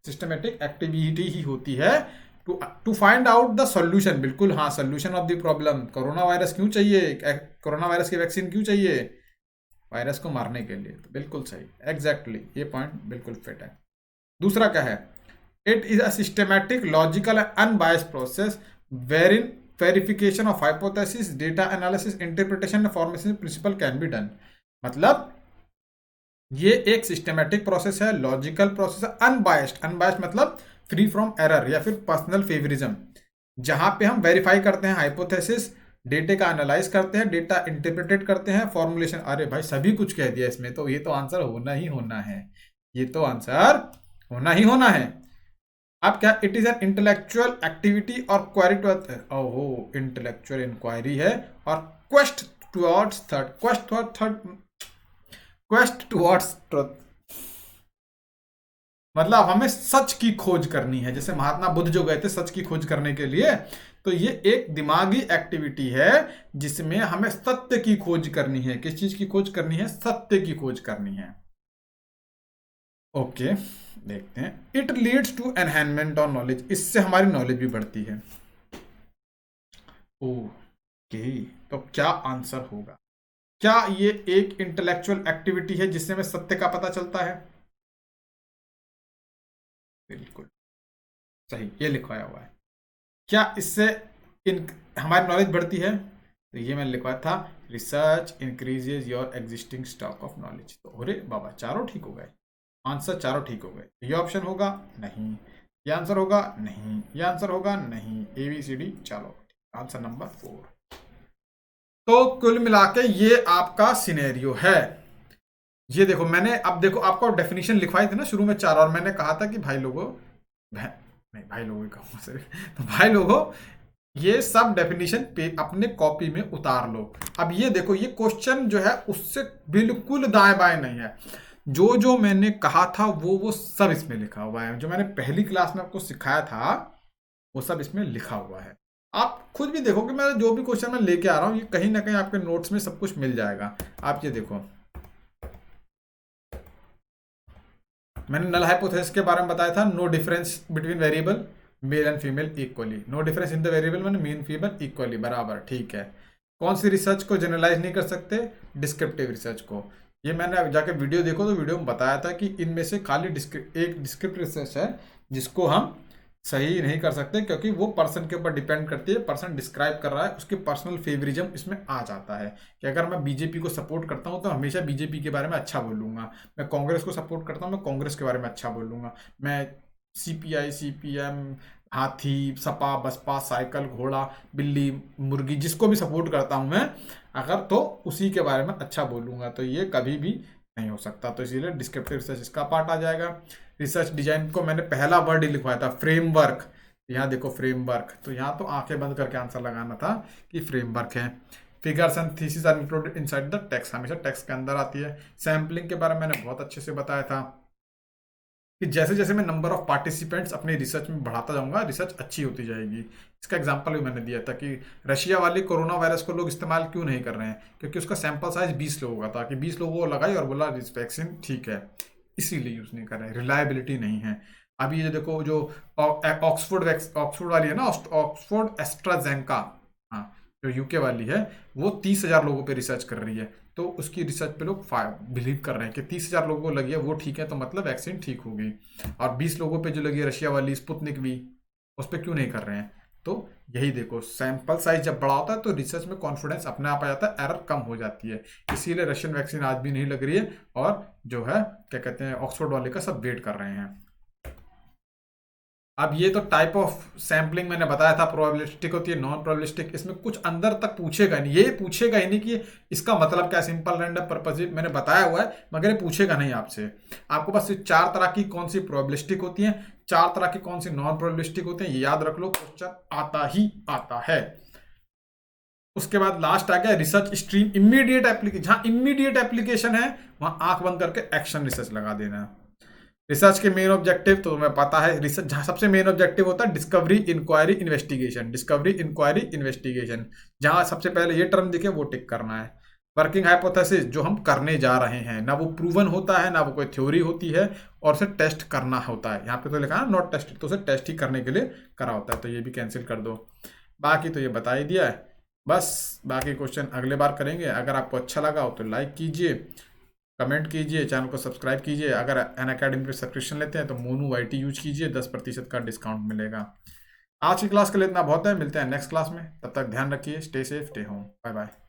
सिस्टमैटिक एक्टिविटी ही होती है to find out the solution. बिल्कुल हाँ, solution of the problem. Corona virus क्यों चाहिए? कोरोना वायरस की वैक्सीन क्यों चाहिए? वायरस को मारने के लिए। तो बिल्कुल सही, एग्जैक्टली ये पॉइंट बिल्कुल फिट है। दूसरा क्या है, it is a systematic logical unbiased process wherein verification of hypothesis data analysis interpretation formation principle can be done. मतलब ये एक सिस्टमैटिक प्रोसेस है, लॉजिकल प्रोसेस है, अनबायस्ड। अनबायस्ड मतलब फ्री फ्रॉम एरर या फिर पर्सनल फेवरिज्म, जहां पे हम वेरीफाई करते हैं हाइपोथेसिस, डेटे का एनालाइज करते हैं, डेटा इंटरप्रेटेड करते हैं, फॉर्मुलेशन। अरे भाई सभी कुछ कह दिया इसमें, तो ये तो आंसर होना ही होना है, ये तो आंसर होना ही होना है। अब क्या, it is an intellectual activity और क्वेरी टू, ओहो इंटेलेक्चुअल इंक्वायरी है और quest towards third, quest towards truth. मतलब हमें सच की खोज करनी है, जैसे महात्मा बुद्ध जो गए थे सच की खोज करने के लिए, तो ये एक दिमागी एक्टिविटी है जिसमें हमें सत्य की खोज करनी है। किस चीज की खोज करनी है? सत्य की खोज करनी है। ओके, देखते हैं। It leads to enhancement of knowledge, इससे हमारी नॉलेज भी बढ़ती है। ओके, तो क्या आंसर होगा? क्या ये एक इंटेलेक्चुअल एक्टिविटी है जिससे हमें सत्य का पता चलता है? बिल्कुल सही, ये लिखवाया हुआ है। क्या इससे इन हमारी नॉलेज बढ़ती है? तो ये मैंने लिखवाया था, research increases your existing stock of knowledge. तो अरे बाबा, चारों ठीक हो गए, आंसर चारों ठीक हो गए। ये ऑप्शन होगा नहीं, ये आंसर होगा नहीं, ये आंसर होगा नहीं, ए बी सी डी। चलो आंसर नंबर 4। तो कुल मिला के ये आपका सिनेरियो है। ये देखो मैंने, अब देखो आपको डेफिनेशन लिखवाई थी ना शुरू में 4, और मैंने कहा था कि भाई लोगों, नहीं भाई लोगों कहूँगा सिर्फ, तो भाई लोगों ये सब डेफिनेशन पे अपने कॉपी में उतार लो। अब ये देखो, ये क्वेश्चन जो है उससे बिल्कुल दाएं बाएं नहीं है। जो जो मैंने कहा था वो सब इसमें लिखा हुआ है। जो मैंने पहली क्लास में आपको सिखाया था वो सब इसमें लिखा हुआ है। आप खुद भी देखो कि मैं जो भी क्वेश्चन मैं लेके आ रहा हूँ ये कहीं ना कहीं आपके नोट्स में सब कुछ मिल जाएगा। आप ये देखो, मैंने नल हाइपोथेसिस के बारे में बताया था, no difference between variable male and female equally, no difference in the variable मैंने मीन फीमेल इक्वली, बराबर, ठीक है। कौन सी रिसर्च को जनरलाइज नहीं कर सकते? डिस्क्रिप्टिव रिसर्च को। ये मैंने जाके वीडियो देखो तो वीडियो में बताया था कि इनमें से खाली एक डिस्क्रिप्टिव रिसर्च है जिसको हम सही नहीं कर सकते, क्योंकि वो पर्सन के ऊपर डिपेंड करती है। पर्सन डिस्क्राइब कर रहा है, उसके पर्सनल फेवरिज्म इसमें आ जाता है कि अगर मैं बीजेपी को सपोर्ट करता हूं तो हमेशा बीजेपी के बारे में अच्छा बोलूंगा, मैं कांग्रेस को सपोर्ट करता हूं मैं कांग्रेस के बारे में अच्छा बोलूंगा, मैं सीपीआई सीपीएम हाथी सपा बसपा साइकिल घोड़ा बिल्ली मुर्गी जिसको भी सपोर्ट करता हूं मैं, अगर तो उसी के बारे में अच्छा बोलूंगा। तो ये कभी भी नहीं हो सकता। तो इसीलिए डिस्क्रिप्टिव रिसर्च इसका पार्ट आ जाएगा। रिसर्च डिजाइन को मैंने पहला वर्ड ही लिखवाया था, फ्रेमवर्क। यहाँ देखो फ्रेमवर्क, तो यहाँ तो आंखें बंद करके आंसर लगाना था कि फ्रेमवर्क है। Figures and thesis are included inside the text, हमेशा टेक्स्ट के अंदर आती है। सैम्पलिंग के बारे में मैंने बहुत अच्छे से बताया था कि जैसे जैसे मैं नंबर ऑफ पार्टिसिपेंट्स अपनी रिसर्च में बढ़ाता जाऊंगा रिसर्च अच्छी होती जाएगी। इसका एग्जांपल भी मैंने दिया था कि रशिया वाले कोरोना वायरस को लोग इस्तेमाल क्यों नहीं कर रहे हैं, क्योंकि उसका सैंपल साइज 20 लोगों का था, कि 20 लोगों को लगाई और बोला वैक्सीन ठीक है, इसीलिए यूज नहीं कर रहे हैं, रिलायबिलिटी नहीं है। अभी ये देखो जो ऑक्सफोर्ड वाली है ना, ऑक्सफोर्ड एस्ट्राजेंका, हाँ, जो यूके वाली है, वो 30,000 लोगों पे रिसर्च कर रही है। तो उसकी रिसर्च पे लोग बिलीव कर रहे हैं कि 30,000 लोगों को लगी है वो ठीक है, तो मतलब वैक्सीन ठीक होगी। और 20 लोगों पे जो लगी है रशिया वाली स्पुतनिक वी, उस पर क्यों नहीं कर रहे हैं? तो यही देखो, सैंपल साइज जब बड़ा होता है तो रिसर्च में कॉन्फिडेंस अपने आप आ जाता है, एरर कम हो जाती है। इसीलिए रशियन वैक्सीन आज भी नहीं लग रही है, और जो है क्या कहते हैं ऑक्सफोर्ड वाले का सब वेट कर रहे हैं। अब ये तो टाइप ऑफ सैम्पलिंग मैंने बताया था, प्रोबेबिलिस्टिक होती है, नॉन प्रोबेबिलिस्टिक। इसमें कुछ अंदर तक पूछेगा नहीं, ये पूछेगा ही नहीं कि इसका मतलब क्या, सिंपल रैंडम पर्पज मैंने बताया हुआ है, मगर ये पूछेगा नहीं आपसे। आपको बस 4 तरह की कौन सी प्रोबेबिलिस्टिक होती है, 4 तरह की कौन सी नॉन प्रोबेबिलिस्टिक होती है, ये याद रख लो, क्वेश्चन आता ही आता है। उसके बाद लास्ट आ गया रिसर्च स्ट्रीम इमीडिएट एप्लीकेशन। जहां इमीडिएट एप्लीकेशन है वहां आंख बंद करके एक्शन रिसर्च लगा देना है। रिसर्च के मेन ऑब्जेक्टिव तो तुम्हें पता है, रिसर्च जहां सबसे मेन ऑब्जेक्टिव होता है discovery inquiry investigation, discovery inquiry investigation, जहां सबसे पहले ये टर्म दिखे वो टिक करना है। वर्किंग हाइपोथेसिस जो हम करने जा रहे हैं, ना वो प्रूवन होता है ना वो कोई थ्योरी होती है, और उसे टेस्ट करना होता है। यहाँ पे तो लिखा है नॉट टेस्टेड, तो उसे टेस्ट ही करने के लिए करा होता है, तो ये भी कैंसिल कर दो। बाकी तो ये बता ही दिया है। बस बाकी क्वेश्चन अगले बार करेंगे। अगर आपको अच्छा लगा हो तो लाइक कीजिए, कमेंट कीजिए, चैनल को सब्सक्राइब कीजिए। अगर अनअकैडमी पे सब्सक्रिप्शन लेते हैं तो मोनू वाईटी यूज कीजिए, 10% का डिस्काउंट मिलेगा। आज की क्लास के लिए इतना बहुत है, मिलते हैं नेक्स्ट क्लास में। तब तक ध्यान रखिए, stay safe, stay home, bye bye.